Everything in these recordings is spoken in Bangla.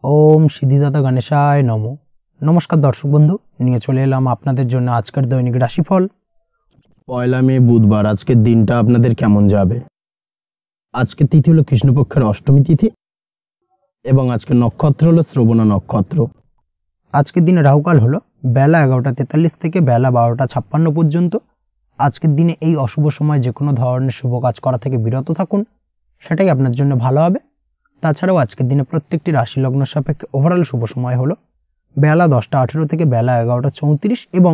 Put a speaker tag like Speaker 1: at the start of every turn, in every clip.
Speaker 1: ওম সিদ্ধিদাতা গণেশায় নমো। নমস্কার দর্শক বন্ধু, নিয়ে চলে এলাম আপনাদের জন্য আজকের দৈনিক রাশিফল।
Speaker 2: পয়লা মে বুধবার আজকের দিনটা আপনাদের কেমন যাবে। আজকে তিথি হলো কৃষ্ণপক্ষের অষ্টমী তিথি এবং আজকে নক্ষত্র হলো শ্রবণা নক্ষত্র।
Speaker 1: আজকের দিনে রাহুকাল হলো বেলা 11:43 থেকে বেলা 12:56 পর্যন্ত। আজকের দিনে এই অশুভ সময় যে কোনো ধরনের শুভ কাজ করা থেকে বিরত থাকুন, সেটাই আপনার জন্য ভালো হবে। তাছাড়াও আজকের দিনে প্রত্যেকটি রাশি লগ্ন সাপেক্ষে ওভারঅল শুভ সময় হলো বেলা 10:18 থেকে বেলা 11:34 এবং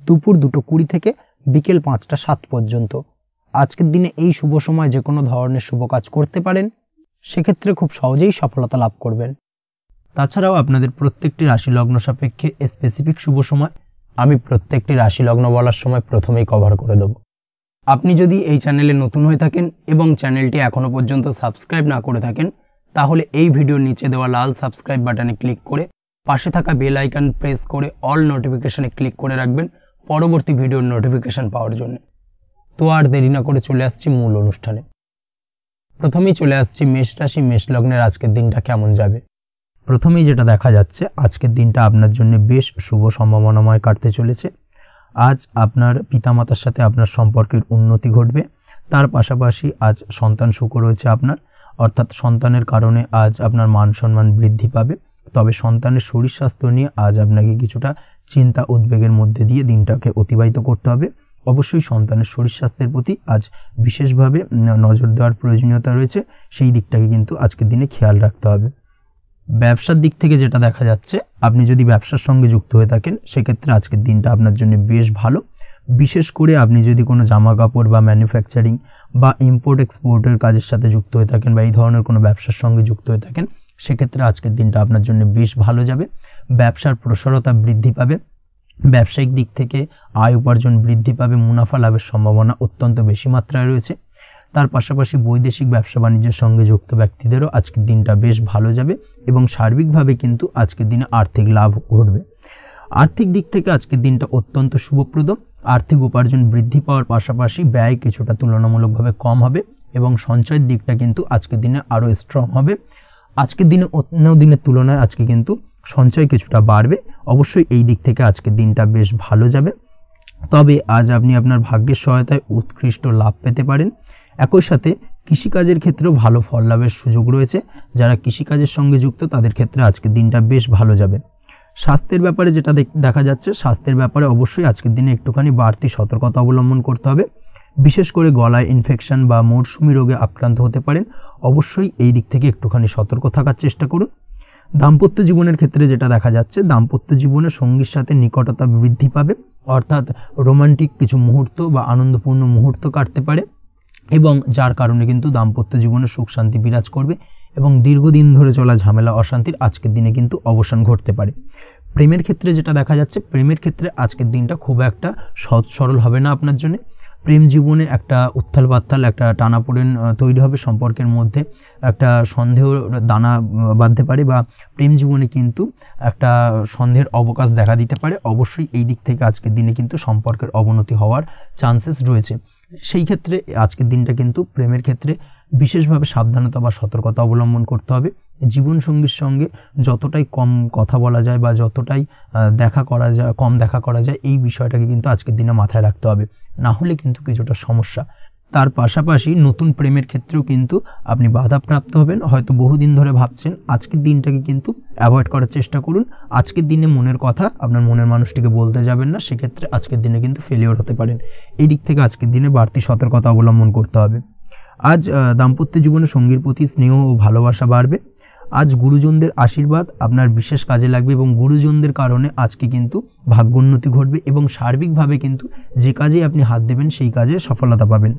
Speaker 1: দুপুর 2:20 থেকে বিকেল 5:07 পর্যন্ত। আজকের দিনে এই শুভ সময় যে কোনো ধরনের শুভ কাজ করতে পারেন, সেক্ষেত্রে খুব সহজেই সফলতা লাভ করবেন। তাছাড়াও আপনাদের প্রত্যেকটি রাশি লগ্ন সাপেক্ষে স্পেসিফিক শুভ সময় আমি প্রত্যেকটি রাশি লগ্ন বলার সময় প্রথমেই কভার করে দেব। আপনি যদি এই চ্যানেলে নতুন হয়ে থাকেন এবং চ্যানেলটি এখনো পর্যন্ত সাবস্ক্রাইব না করে থাকেন, তাহলে এই ভিডিওর নিচে দেওয়া লাল সাবস্ক্রাইব বাটনে ক্লিক করে পাশে থাকা বেল আইকন প্রেস করে অল নোটিফিকেশনে ক্লিক করে রাখবেন পরবর্তী ভিডিওর নোটিফিকেশন পাওয়ার জন্য। তো আর দেরি না করে চলে আসছি মূল অনুষ্ঠানে। প্রথমেই চলে আসছি মেষ রাশি মেষ লগ্নের আজকের দিনটা কেমন যাবে। প্রথমেই যেটা দেখা যাচ্ছে, আজকের দিনটা আপনার জন্য বেশ শুভ সম্ভাবনাময় কাটতে চলেছে। আজ আপনার পিতামাতার সাথে আপনার সম্পর্কের উন্নতি ঘটবে। তার পাশাপাশি আজ সন্তান সুখ রয়েছে আপনার, অর্থাৎ সন্তানের কারণে আজ আপনার মান সম্মান বৃদ্ধি পাবে। তবে সন্তানের শরীর স্বাস্থ্য নিয়ে আজ আপনাকে কিছুটা চিন্তা উদ্বেগের মধ্যে দিয়ে দিনটাকে অতিবাহিত করতে হবে। অবশ্যই সন্তানের শরীর স্বাস্থ্যের প্রতি আজ বিশেষভাবে নজর দেওয়ার প্রয়োজনীয়তা রয়েছে, সেই দিকটাকে কিন্তু আজকের দিনে খেয়াল রাখতে হবে। ব্যবসার দিক থেকে যেটা দেখা যাচ্ছে, আপনি যদি ব্যবসার সঙ্গে যুক্ত হয়ে থাকেন, সেক্ষেত্রে আজকের দিনটা আপনার জন্য বেশ ভালো। বিশেষ করে আপনি যদি কোনো জামা কাপড় বা ম্যানুফ্যাকচারিং বা ইম্পোর্ট এক্সপোর্টের কাজের সাথে যুক্ত হয়ে থাকেন বা এই ধরনের কোনো ব্যবসার সঙ্গে যুক্ত হয়ে থাকেন, সেক্ষেত্রে আজকের দিনটা আপনার জন্য বেশ ভালো যাবে। ব্যবসার প্রসারতা বৃদ্ধি পাবে, ব্যবসায়িক দিক থেকে আয় উপার্জন বৃদ্ধি পাবে, মুনাফা লাভের সম্ভাবনা অত্যন্ত বেশি মাত্রায় রয়েছে। তার পাশাপাশি বৈদেশিক ব্যবসা বাণিজ্যের সঙ্গে যুক্ত ব্যক্তিদেরও আজকের দিনটা বেশ ভালো যাবে এবং সার্বিকভাবে কিন্তু আজকের দিনে আর্থিক লাভ ঘটবে। আর্থিক দিক থেকে আজকের দিনটা অত্যন্ত শুভপ্রদ। আর্থিক উপার্জন বৃদ্ধি পাওয়ার পাশাপাশি ব্যয় কিছুটা তুলনামূলকভাবে কম হবে এবং সঞ্চয়ের দিকটা কিন্তু আজকের দিনে আরও স্ট্রং হবে। আজকের দিনে অন্য দিনের তুলনায় আজকে কিন্তু সঞ্চয় কিছুটা বাড়বে। অবশ্যই এই দিক থেকে আজকের দিনটা বেশ ভালো যাবে। তবে আজ আপনি আপনার ভাগ্যের সহায়তায় উৎকৃষ্ট লাভ পেতে পারেন। একই সাথে কৃষিকাজের ক্ষেত্রেও ভালো ফল লাভের সুযোগ রয়েছে। যারা কৃষিকাজের সঙ্গে যুক্ত তাদের ক্ষেত্রে আজকের দিনটা বেশ ভালো যাবে। স্বাস্থ্যের ব্যাপারে যেটা দেখা যাচ্ছে, স্বাস্থ্যের ব্যাপারে অবশ্যই আজকের দিনে একটুখানি বাড়তি সতর্কতা অবলম্বন করতে হবে। বিশেষ করে গলায় ইনফেকশন বা মৌসুমি রোগে আক্রান্ত হতে পারেন। অবশ্যই এই দিক থেকে একটুখানি সতর্ক থাকার চেষ্টা করুন। দাম্পত্য জীবনের ক্ষেত্রে যেটা দেখা যাচ্ছে, দাম্পত্য জীবনে সঙ্গীর সাথে নিকটতা বৃদ্ধি পাবে, অর্থাৎ রোমান্টিক কিছু মুহূর্ত বা আনন্দপূর্ণ মুহূর্ত কাটতে পারে এবং যার কারণে কিন্তু দাম্পত্য জীবনে সুখ শান্তি বিরাজ করবে এবং দীর্ঘদিন ধরে চলা ঝামেলা অশান্তির আজকের দিনে কিন্তু অবসান ঘটতে পারে। প্রেমের ক্ষেত্রে যেটা দেখা যাচ্ছে, প্রেমের ক্ষেত্রে আজকের দিনটা খুব একটা সহজ সরল হবে না আপনার জন্য। প্রেম জীবনে একটা উত্থাল পাত্থাল একটা টানাপোড়েন তৈরি হবে, সম্পর্কের মধ্যে একটা সন্দেহ দানা বাঁধতে পারে বা প্রেম জীবনে কিন্তু একটা সন্দেহের অবকাশ দেখা দিতে পারে। অবশ্যই এই দিক থেকে আজকের দিনে কিন্তু সম্পর্কের অবনতি হওয়ার চান্সেস রয়েছে। সেই ক্ষেত্রে আজকের দিনটা কিন্তু প্রেমের ক্ষেত্রে বিশেষভাবে সাবধানতা বা সতর্কতা অবলম্বন করতে হবে। জীবনসঙ্গীর সঙ্গে যতটাই কম কথা বলা যায় বা যতটাই কম দেখা করা যায়, এই বিষয়টাকে কিন্তু আজকের দিনে মাথায় রাখতে হবে, না হলে কিন্তু কিছুটা সমস্যা। তার পাশাপাশি নতুন প্রেমের ক্ষেত্রেও কিন্তু আপনি বাধাপ্রাপ্ত হবেন। হয়তো বহুদিন ধরে ভাবছেন, আজকের দিনটাকে কিন্তু অ্যাভয়েড করার চেষ্টা করুন। আজকের দিনে মনের কথা আপনার মনের মানুষটিকে বলতে যাবেন না, সেক্ষেত্রে আজকের দিনে কিন্তু ফেলিওর হতে পারেন। এই দিক থেকে আজকের দিনে বাড়তি সতর্কতা অবলম্বন করতে হবে। আজ দাম্পত্য জীবনে সঙ্গীর প্রতি স্নেহ ও ভালোবাসা বাড়বে। আজ গুরুজনদের আশীর্বাদ আপনার বিশেষ কাজে লাগবে এবং গুরুজনদের কারণে আজকে কিন্তু ভাগ্যোন্নতি ঘটবে এবং সার্বিকভাবে কিন্তু যে কাজে আপনি হাত দেবেন সেই কাজে সফলতা পাবেন।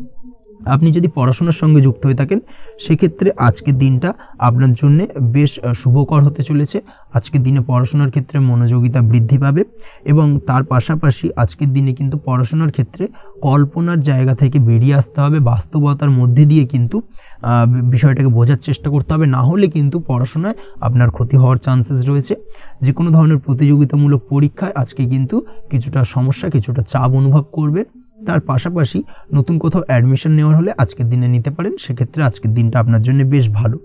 Speaker 1: আপনি যদি পড়াশোনার সঙ্গে যুক্ত হয়ে থাকেন, সেক্ষেত্রে আজকের দিনটা আপনার জন্য বেশ শুভকর হতে চলেছে। আজকের দিনে পড়াশোনার ক্ষেত্রে মনোযোগিতা বৃদ্ধি পাবে এবং তার পাশাপাশি আজকের দিনে কিন্তু পড়াশোনার ক্ষেত্রে কল্পনার জায়গা থেকে বেরিয়ে আসতে হবে, বাস্তবতার মধ্যে দিয়ে কিন্তু বিষয়টাকে বোঝার চেষ্টা করতে হবে, না হলে কিন্তু পড়াশোনায় আপনার ক্ষতি হওয়ার চান্সেস রয়েছে। যে কোনো ধরনের প্রতিযোগিতামূলক পরীক্ষায় আজকে কিন্তু কিছুটা সমস্যা, কিছুটা চাপ অনুভব করবে। তার পাশাপাশি নতুন কোথাও অ্যাডমিশন নেওয়ার হলে আজকের দিনে নিতে পারেন, সেক্ষেত্রে আজকের দিনটা আপনার জন্য বেশ ভালো।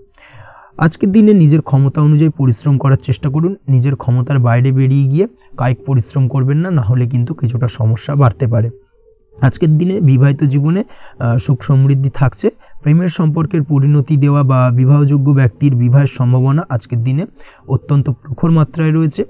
Speaker 1: আজকের দিনে নিজের ক্ষমতা অনুযায়ী পরিশ্রম করার চেষ্টা করুন। নিজের ক্ষমতার বাইরে বেরিয়ে গিয়ে কায়িক পরিশ্রম করবেন না, না হলে কিন্তু কিছুটা সমস্যা বাড়তে পারে। আজকের দিনে বিবাহিত জীবনে সুখ সমৃদ্ধি থাকছে। প্রেমের সম্পর্কের পরিণতি দেওয়া বা বিবাহযোগ্য ব্যক্তির বিবাহের সম্ভাবনা আজকের দিনে অত্যন্ত প্রখর মাত্রায় রয়েছে।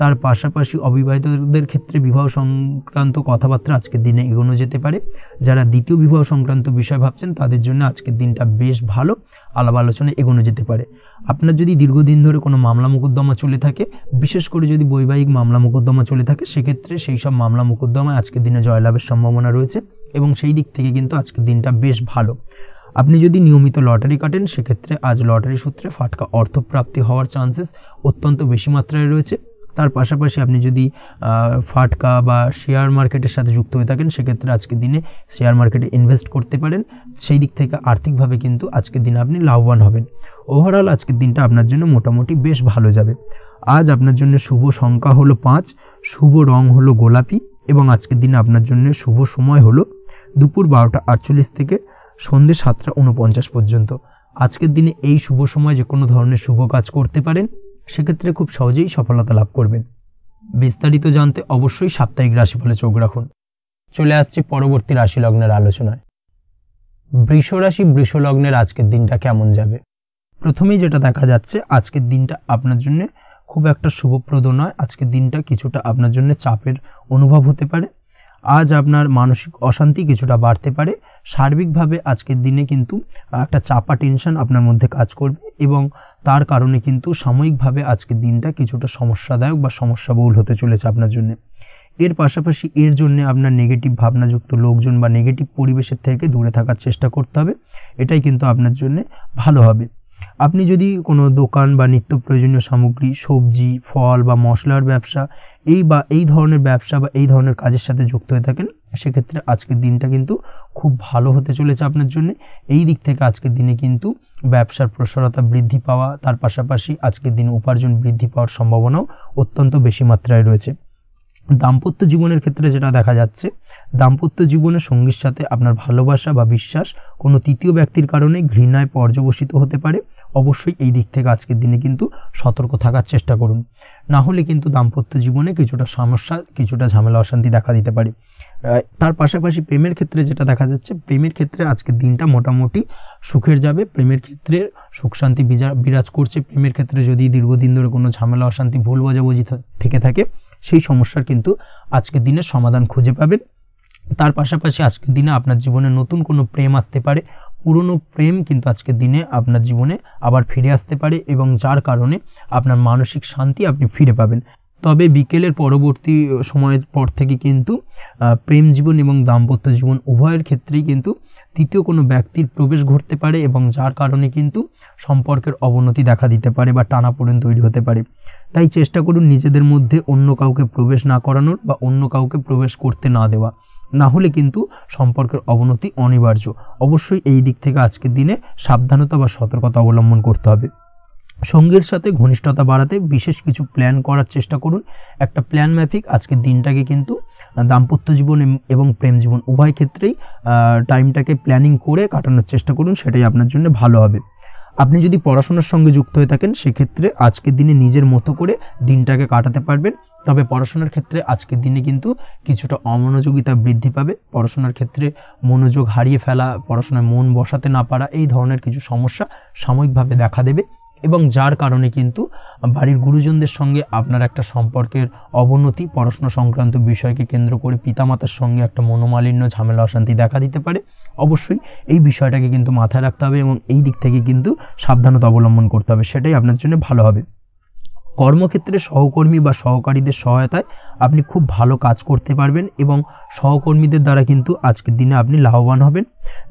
Speaker 1: তার পাশাপাশি অবিবাহিতদের ক্ষেত্রে বিবাহ সংক্রান্ত কথাবার্তা আজকের দিনে এগোনো যেতে পারে। যারা দ্বিতীয় বিবাহ সংক্রান্ত বিষয় ভাবছেন তাদের জন্য আজকের দিনটা বেশ ভালো, আলাপ আলোচনায় এগোনো যেতে পারে। আপনার যদি দীর্ঘদিন ধরে কোনো মামলা মোকদ্দমা চলে থাকে, বিশেষ করে যদি বৈবাহিক মামলা মোকদ্দমা চলে থাকে, সেক্ষেত্রে সেই সব মামলা মোকদ্দমায় আজকের দিনে জয়লাভের সম্ভাবনা রয়েছে এবং সেই দিক থেকে কিন্তু আজকের দিনটা বেশ ভালো। আপনি যদি নিয়মিত লটারি কাটেন, সেক্ষেত্রে আজ লটারি সূত্রে ফাটকা অর্থপ্রাপ্তি হওয়ার চান্সেস অত্যন্ত বেশি মাত্রায় রয়েছে। তার পাশাপাশি আপনি যদি ফাটকা বা শেয়ার মার্কেটের সাথে যুক্ত হয়ে থাকেন, সেক্ষেত্রে আজকের দিনে শেয়ার মার্কেটে ইনভেস্ট করতে পারেন। সেই দিক থেকে আর্থিকভাবে কিন্তু আজকের দিনে আপনি লাভবান হবেন। ওভারঅল আজকের দিনটা আপনার জন্য মোটামুটি বেশ ভালো যাবে। আজ আপনার জন্য শুভ সংখ্যা হলো 5, শুভ রং হলো গোলাপি এবং আজকের দিনে আপনার জন্য শুভ সময় হলো দুপুর 12:48 থেকে সন্ধ্যে 7:49 পর্যন্ত। আজকের দিনে এই শুভ সময় যে কোনো ধরনের শুভ কাজ করতে পারেন, সেক্ষেত্রে খুব সহজেই সফলতা লাভ করবেন। বিস্তারিত জানতে অবশ্যই সাপ্তাহিক রাশিফলে চোখ রাখুন। চলে আসছি পরবর্তী রাশি লগ্নের আলোচনায়। বৃষ রাশি, বৃষ লগ্নের আজকের দিনটা কেমন যাবে? প্রথমেই যেটা দেখা যাচ্ছে, আজকের দিনটা আপনার জন্য খুব একটা শুভপ্রদ নয়। আজকের দিনটা কিছুটা আপনার জন্য চাপের অনুভব হতে পারে। আজ আপনার মানসিক অশান্তি কিছুটা বাড়তে পারে। সার্বিকভাবে আজকের দিনে কিন্তু একটা চাপা টেনশন আপনার মধ্যে কাজ করবে এবং তার কারণে কিন্তু সাময়িকভাবে আজকের দিনটা কিছুটা সমস্যাদায়ক বা সমস্যাবহুল হতে চলেছে আপনার জন্য। এর পাশাপাশি এর জন্য আপনার নেগেটিভ ভাবনাযুক্ত লোকজন বা নেগেটিভ পরিবেশের থেকে দূরে থাকার চেষ্টা করতে হবে। এটাই কিন্তু আপনার জন্য ভালো হবে। আপনি যদি কোনো দোকান বা নিত্য প্রয়োজনীয় সামগ্রী, সবজি, ফল বা মশলার ব্যবসা এই ধরনের ব্যবসা বা এই ধরনের কাজের সাথে যুক্ত হয়ে থাকেন, সেক্ষেত্রে আজকের দিনটা কিন্তু খুব ভালো হতে চলেছে আপনার জন্য। এই দিক থেকে আজকের দিনে কিন্তু ব্যবসার প্রসারতা বৃদ্ধি পাওয়া, তার পাশাপাশি আজকের দিনে উপার্জন বৃদ্ধি পাওয়ার সম্ভাবনাও অত্যন্ত বেশি মাত্রায় রয়েছে। দাম্পত্য জীবনের ক্ষেত্রে যেটা দেখা যাচ্ছে, দাম্পত্য জীবনে সঙ্গীর সাথে আপনার ভালোবাসা বা বিশ্বাস কোনো তৃতীয় ব্যক্তির কারণে ঘৃণায় পর্যবসিত হতে পারে। অবশ্যই এই দিক থেকে আজকের দিনে কিন্তু সতর্ক থাকার চেষ্টা করুন, না হলে কিন্তু দাম্পত্য জীবনে কিছুটা সমস্যা, কিছুটা ঝামেলা অশান্তি দেখা দিতে পারে। তার পাশাপাশি প্রেমের ক্ষেত্রে যেটা দেখা যাচ্ছে, প্রেমের ক্ষেত্রে আজকের দিনটা মোটামুটি সুখের যাবে। প্রেমের ক্ষেত্রে সুখ শান্তি বিরাজ করছে। প্রেমের ক্ষেত্রে যদি দীর্ঘদিন ধরে কোনো ঝামেলা অশান্তি, ভুল বোঝাবুঝি থেকে থাকে, সেই সমস্যার কিন্তু আজকের দিনে সমাধান খুঁজে পাবেন। তার পাশাপাশি আজকের দিনে আপনার জীবনে নতুন কোনো প্রেম আসতে পারে। পুরনো প্রেম কিন্তু আজকের দিনে আপনার জীবনে আবার ফিরে আসতে পারে এবং যার কারণে আপনার মানসিক শান্তি আপনি ফিরে পাবেন। তবে বিকেলের পরবর্তী সময়ের পর থেকে কিন্তু প্রেম জীবন এবং দাম্পত্য জীবন উভয়ের ক্ষেত্রেই কিন্তু তৃতীয় কোনো ব্যক্তির প্রবেশ ঘটতে পারে এবং যার কারণে কিন্তু সম্পর্কের অবনতি দেখা দিতে পারে বা টানাপোড়েন তৈরি হতে পারে। তাই চেষ্টা করুন নিজেদের মধ্যে অন্য কাউকে প্রবেশ না করানোর বা অন্য কাউকে প্রবেশ করতে না দেওয়া, না হলে কিন্তু সম্পর্কের অবনতি অনিবার্য। অবশ্যই এই দিক থেকে আজকের দিনে সাবধানতা বা সতর্কতা অবলম্বন করতে হবে। সঙ্গীর সাথে ঘনিষ্ঠতা বাড়াতে বিশেষ কিছু প্ল্যান করার চেষ্টা করুন। একটা প্ল্যান মাফিক আজকের দিনটাকে কিন্তু দাম্পত্য জীবন এবং প্রেম জীবন উভয় ক্ষেত্রেই টাইমটাকে প্ল্যানিং করে কাটানোর চেষ্টা করুন, সেটাই আপনার জন্য ভালো হবে। আপনি যদি পড়াশোনার সঙ্গে যুক্ত হয়ে থাকেন, সেক্ষেত্রে আজকের দিনে নিজের মতো করে দিনটাকে কাটাতে পারবেন। তবে পড়াশোনার ক্ষেত্রে আজকের দিনে কিন্তু কিছুটা অমনোযোগিতা বৃদ্ধি পাবে। পড়াশোনার ক্ষেত্রে মনোযোগ হারিয়ে ফেলা, পড়াশোনায় মন বসাতে না পারা, এই ধরনের কিছু সমস্যা সাময়িকভাবে দেখা দেবে এবং যার কারণে কিন্তু বাড়ির গুরুজনদের সঙ্গে আপনার একটা সম্পর্কের অবনতি, পড়াশোনা সংক্রান্ত বিষয়কে কেন্দ্র করে পিতামাতার সঙ্গে একটা মনোমালিন্য, ঝামেলা অশান্তি দেখা দিতে পারে। অবশ্যই এই বিষয়টাকে কিন্তু মাথায় রাখতে হবে এবং এই দিক থেকে কিন্তু সাবধানতা অবলম্বন করতে হবে, সেটাই আপনার জন্য ভালো হবে। কর্মক্ষেত্রে সহকর্মী বা সহকারীদের সহায়তায় আপনি খুব ভালো কাজ করতে পারবেন এবং সহকর্মীদের দ্বারা কিন্তু আজকের দিনে আপনি লাভবান হবেন,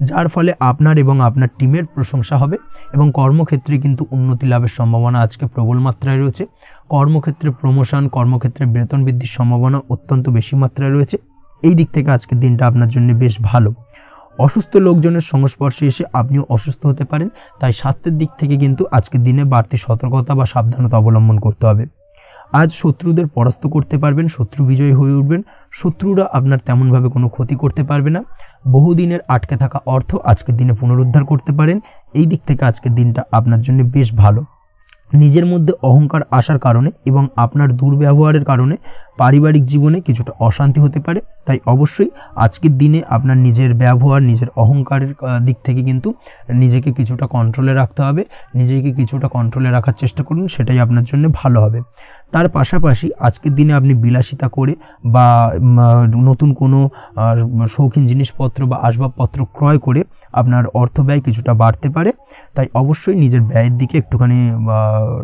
Speaker 1: যার ফলে আপনার এবং আপনার টিমের প্রশংসা হবে এবং কর্মক্ষেত্রে কিন্তু উন্নতি লাভের সম্ভাবনা আজকে প্রবল মাত্রায় রয়েছে। কর্মক্ষেত্রে প্রমোশন, কর্মক্ষেত্রে বেতন বৃদ্ধির সম্ভাবনা অত্যন্ত বেশি মাত্রায় রয়েছে। এই দিক থেকে আজকের দিনটা আপনার জন্য বেশ ভালো। অসুস্থ লোকজনের সংস্পর্শে এসে আপনিও অসুস্থ হতে পারেন, তাই স্বাস্থ্যের দিক থেকে কিন্তু আজকের দিনে বাড়তি সতর্কতা বা সাবধানতা অবলম্বন করতে হবে। আজ শত্রুদের পরাস্ত করতে পারবেন, শত্রু বিজয়ী হয়ে উঠবেন। শত্রুরা আপনার তেমনভাবে কোনো ক্ষতি করতে পারবে না। বহুদিনের আটকে থাকা অর্থ আজকের দিনে পুনরুদ্ধার করতে পারেন। এই দিক থেকে আজকের দিনটা আপনার জন্য বেশ ভালো। নিজের মধ্যে অহংকার আসার কারণে এবং আপনার দুর্ব্যবহারের কারণে পারিবারিক জীবনে কিছুটা অশান্তি হতে পারে। তাই অবশ্যই আজকের দিনে আপনার নিজের ব্যবহার, নিজের অহংকারের দিক থেকে কিন্তু নিজেকে কিছুটা কন্ট্রোলে রাখতে হবে। নিজেকে কিছুটা কন্ট্রোলে রাখার চেষ্টা করুন, সেটাই আপনার জন্য ভালো হবে। তার পাশাপাশি আজকের দিনে আপনি বিলাসিতা করে বা নতুন কোনো শৌখিন জিনিসপত্র বা আসবাবপত্র ক্রয় করে আপনার অর্থ ব্যয় কিছুটা বাড়তে পারে। তাই অবশ্যই নিজের ব্যয়ের দিকে একটুখানি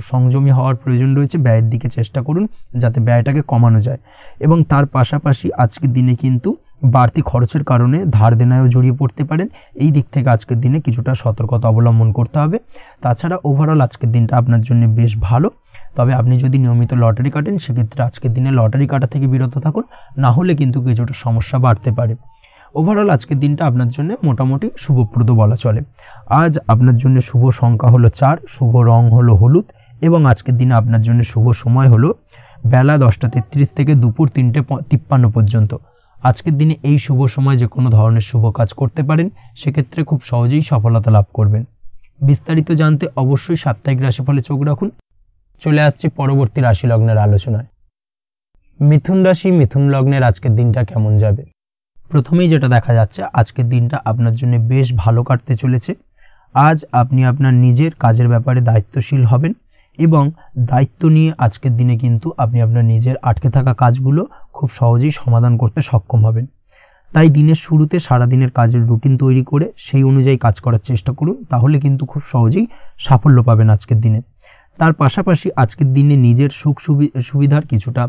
Speaker 1: সংযমী হওয়ার প্রয়োজন রয়েছে। ব্যয়ের দিকে চেষ্টা করুন যাতে ব্যয়টাকে কমানো যায়। এবং তার পাশাপাশি আজকের দিনে কিন্তু বাড়তি খরচের কারণে ধার দেনায়ও জড়িয়ে পড়তে পারেন। এই দিক থেকে আজকের দিনে কিছুটা সতর্কতা অবলম্বন করতে হবে। তাছাড়া ওভারঅল আজকের দিনটা আপনার জন্য বেশ ভালো। তবে আপনি যদি নিয়মিত লটারি কাটেন সেক্ষেত্রে আজকের দিনে লটারি কাটা থেকে বিরত থাকুন, না হলে কিন্তু কিছুটা সমস্যা বাড়তে পারে। ওভারঅল আজকের দিনটা আপনার জন্য মোটামুটি শুভপ্রদ বলা চলে। আজ আপনার জন্য শুভ সংখ্যা হলো 4, শুভ রং হলো হলুদ এবং আজকের দিনে আপনার জন্য শুভ সময় হলো বেলা 10:33 থেকে দুপুর 3:53 পর্যন্ত। আজকের দিনে এই শুভ সময় যে কোনো ধরনের শুভ কাজ করতে পারেন, সেক্ষেত্রে খুব সহজেই সফলতা লাভ করবেন। বিস্তারিত জানতে অবশ্যই সাপ্তাহিক রাশিফলে চোখ রাখুন। চলে আসছি পরবর্তী রাশি লগ্নের আলোচনায়। মিথুন রাশি, মিথুন লগ্নের আজকের দিনটা কেমন যাবে? প্রথমেই যেটা দেখা যাচ্ছে, আজকের দিনটা আপনার জন্য বেশ ভালো কাটতে চলেছে। আজ আপনি আপনার নিজের কাজের ব্যাপারে দায়িত্বশীল হবেন এবং দায়িত্ব নিয়ে আজকের দিনে কিন্তু আপনি আপনার নিজের আটকে থাকা কাজগুলো খুব সহজেই সমাধান করতে সক্ষম হবেন। তাই দিনের শুরুতে সারাদিনের কাজের রুটিন তৈরি করে সেই অনুযায়ী কাজ করার চেষ্টা করুন, তাহলে কিন্তু খুব সহজেই সাফল্য পাবেন আজকের দিনে। তার পাশাপাশি আজকের দিনে নিজের সুখ সুবিধার কিছুটা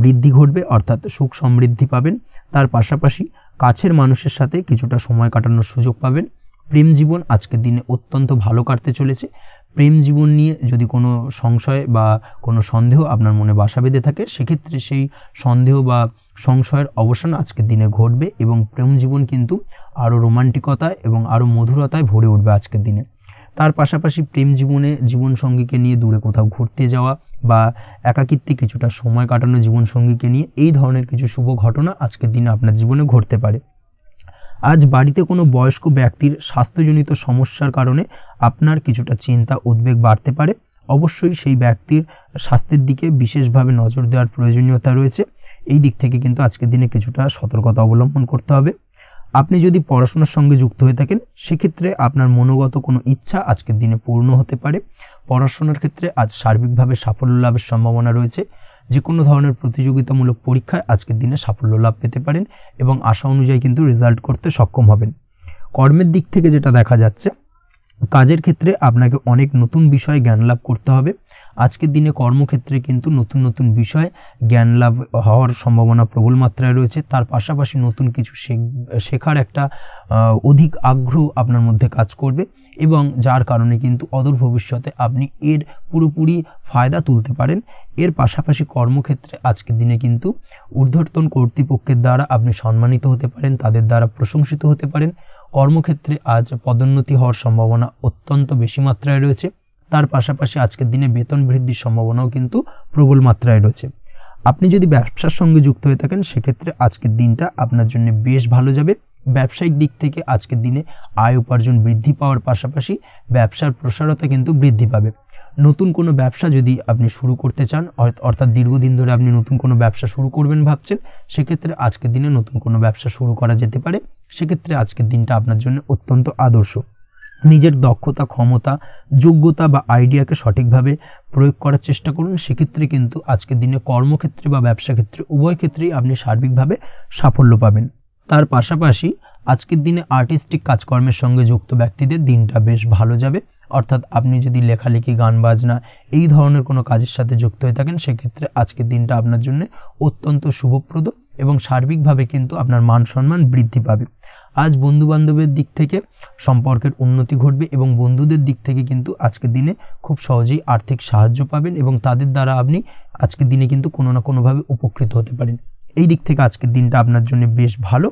Speaker 1: বৃদ্ধি ঘটবে, অর্থাৎ সুখ সমৃদ্ধি পাবেন। তার পাশাপাশি কাছের মানুষের সাথে কিছুটা সময় কাটানোর সুযোগ পাবেন। প্রেম জীবন আজকের দিনে অত্যন্ত ভালো কাটতে চলেছে। প্রেম জীবন নিয়ে যদি কোনো সংশয় বা কোনো সন্দেহ আপনার মনে বাসা বেঁধে থাকে, সেক্ষেত্রে সেই সন্দেহ বা সংশয়ের অবসান আজকের দিনে ঘটবে এবং প্রেম জীবন কিন্তু আরও রোমান্টিকতায় এবং আরও মধুরতায় ভরে উঠবে আজকের দিনে। তার পাশাপাশি প্রেম জীবনে জীবনসঙ্গীকে নিয়ে দূরে কোথাও ঘুরতে যাওয়া বা একাকিত্বে কিছুটা সময় কাটানো জীবনসঙ্গীকে নিয়ে, এই ধরনের কিছু শুভ ঘটনা আজকের দিনে আপনার জীবনে ঘটতে পারে। আজ বাড়িতে কোনো বয়স্ক ব্যক্তির স্বাস্থ্যজনিত সমস্যার কারণে আপনার কিছুটা চিন্তা উদ্বেগ বাড়তে পারে। অবশ্যই সেই ব্যক্তির স্বাস্থ্যের দিকে বিশেষভাবে নজর দেওয়ার প্রয়োজনীয়তা রয়েছে। এই দিক থেকে কিন্তু আজকের দিনে কিছুটা সতর্কতা অবলম্বন করতে হবে। আপনি যদি পড়াশোনার সঙ্গে যুক্ত হয়ে থাকেন, সেক্ষেত্রে আপনার মনোগত কোনো ইচ্ছা আজকের দিনে পূর্ণ হতে পারে। পড়াশোনার ক্ষেত্রে আজ সার্বিকভাবে সাফল্য লাভের সম্ভাবনা রয়েছে। যে কোনো ধরনের প্রতিযোগিতামূলক পরীক্ষায় আজকের দিনে সাফল্য লাভ পেতে পারেন এবং আশা অনুযায়ী কিন্তু রেজাল্ট করতে সক্ষম হবেন। কর্মের দিক থেকে যেটা দেখা যাচ্ছে, কাজের ক্ষেত্রে আপনাকে অনেক নতুন বিষয়ে জ্ঞান লাভ করতে হবে। আজকের দিনে কর্মক্ষেত্রে কিন্তু নতুন নতুন বিষয় জ্ঞান লাভ হওয়ার সম্ভাবনা প্রবল মাত্রায় রয়েছে। তার পাশাপাশি নতুন কিছু শেখার একটা অধিক আগ্রহ আপনার মধ্যে কাজ করবে এবং যার কারণে কিন্তু অদূর ভবিষ্যতে আপনি এর পুরোপুরি ফায়দা তুলতে পারেন। এর পাশাপাশি কর্মক্ষেত্রে আজকের দিনে কিন্তু ঊর্ধ্বতন কর্তৃপক্ষের দ্বারা আপনি সম্মানিত হতে পারেন, তাদের দ্বারা প্রশংসিত হতে পারেন। কর্মক্ষেত্রে আজ পদোন্নতি হওয়ার সম্ভাবনা অত্যন্ত বেশি মাত্রায় রয়েছে। তার পাশাপাশি আজকের দিনে বেতন বৃদ্ধির সম্ভাবনাও কিন্তু প্রবল মাত্রায় রয়েছে। আপনি যদি ব্যবসার সঙ্গে যুক্ত হয়ে থাকেন, সেক্ষেত্রে আজকের দিনটা আপনার জন্য বেশ ভালো যাবে। ব্যবসায়িক দিক থেকে আজকের দিনে আয় উপার্জন বৃদ্ধি পাওয়ার পাশাপাশি ব্যবসার প্রসারতা কিন্তু বৃদ্ধি পাবে। নতুন কোনো ব্যবসা যদি আপনি শুরু করতে চান, অর্থাৎ দীর্ঘদিন ধরে আপনি নতুন কোনো ব্যবসা শুরু করবেন ভাবছেন, সেক্ষেত্রে আজকের দিনে নতুন কোনো ব্যবসা শুরু করা যেতে পারে। সেক্ষেত্রে আজকের দিনটা আপনার জন্য অত্যন্ত আদর্শ। নিজের দক্ষতা, ক্ষমতা, যোগ্যতা বা আইডিয়াকে সঠিকভাবে প্রয়োগ করার চেষ্টা করুন। সেক্ষেত্রে কিন্তু আজকের দিনে কর্মক্ষেত্রে বা ব্যবসা ক্ষেত্রে উভয় ক্ষেত্রেই আপনি সার্বিকভাবে সাফল্য পাবেন। তার পাশাপাশি আজকের দিনে আর্টিস্টিক কাজকর্মের সঙ্গে যুক্ত ব্যক্তিদের দিনটা বেশ ভালো যাবে। অর্থাৎ আপনি যদি লেখালেখি, গান বাজনা এই ধরনের কোনো কাজের সাথে যুক্ত হয়ে থাকেন, সেক্ষেত্রে আজকের দিনটা আপনার জন্য অত্যন্ত শুভপ্রদ এবং সার্বিকভাবে কিন্তু আপনার মান সম্মান বৃদ্ধি পাবে। আজ বন্ধু বান্ধবের দিক থেকে সম্পর্কের উন্নতি ঘটবে এবং বন্ধুদের দিক থেকে কিন্তু আজকের দিনে খুব সহজেই আর্থিক সাহায্য পাবেন এবং তাদের দ্বারা আপনি আজকের দিনে কিন্তু কোনো না কোনোভাবে উপকৃত হতে পারেন। এই দিক থেকে আজকের দিনটা আপনার জন্য বেশ ভালো।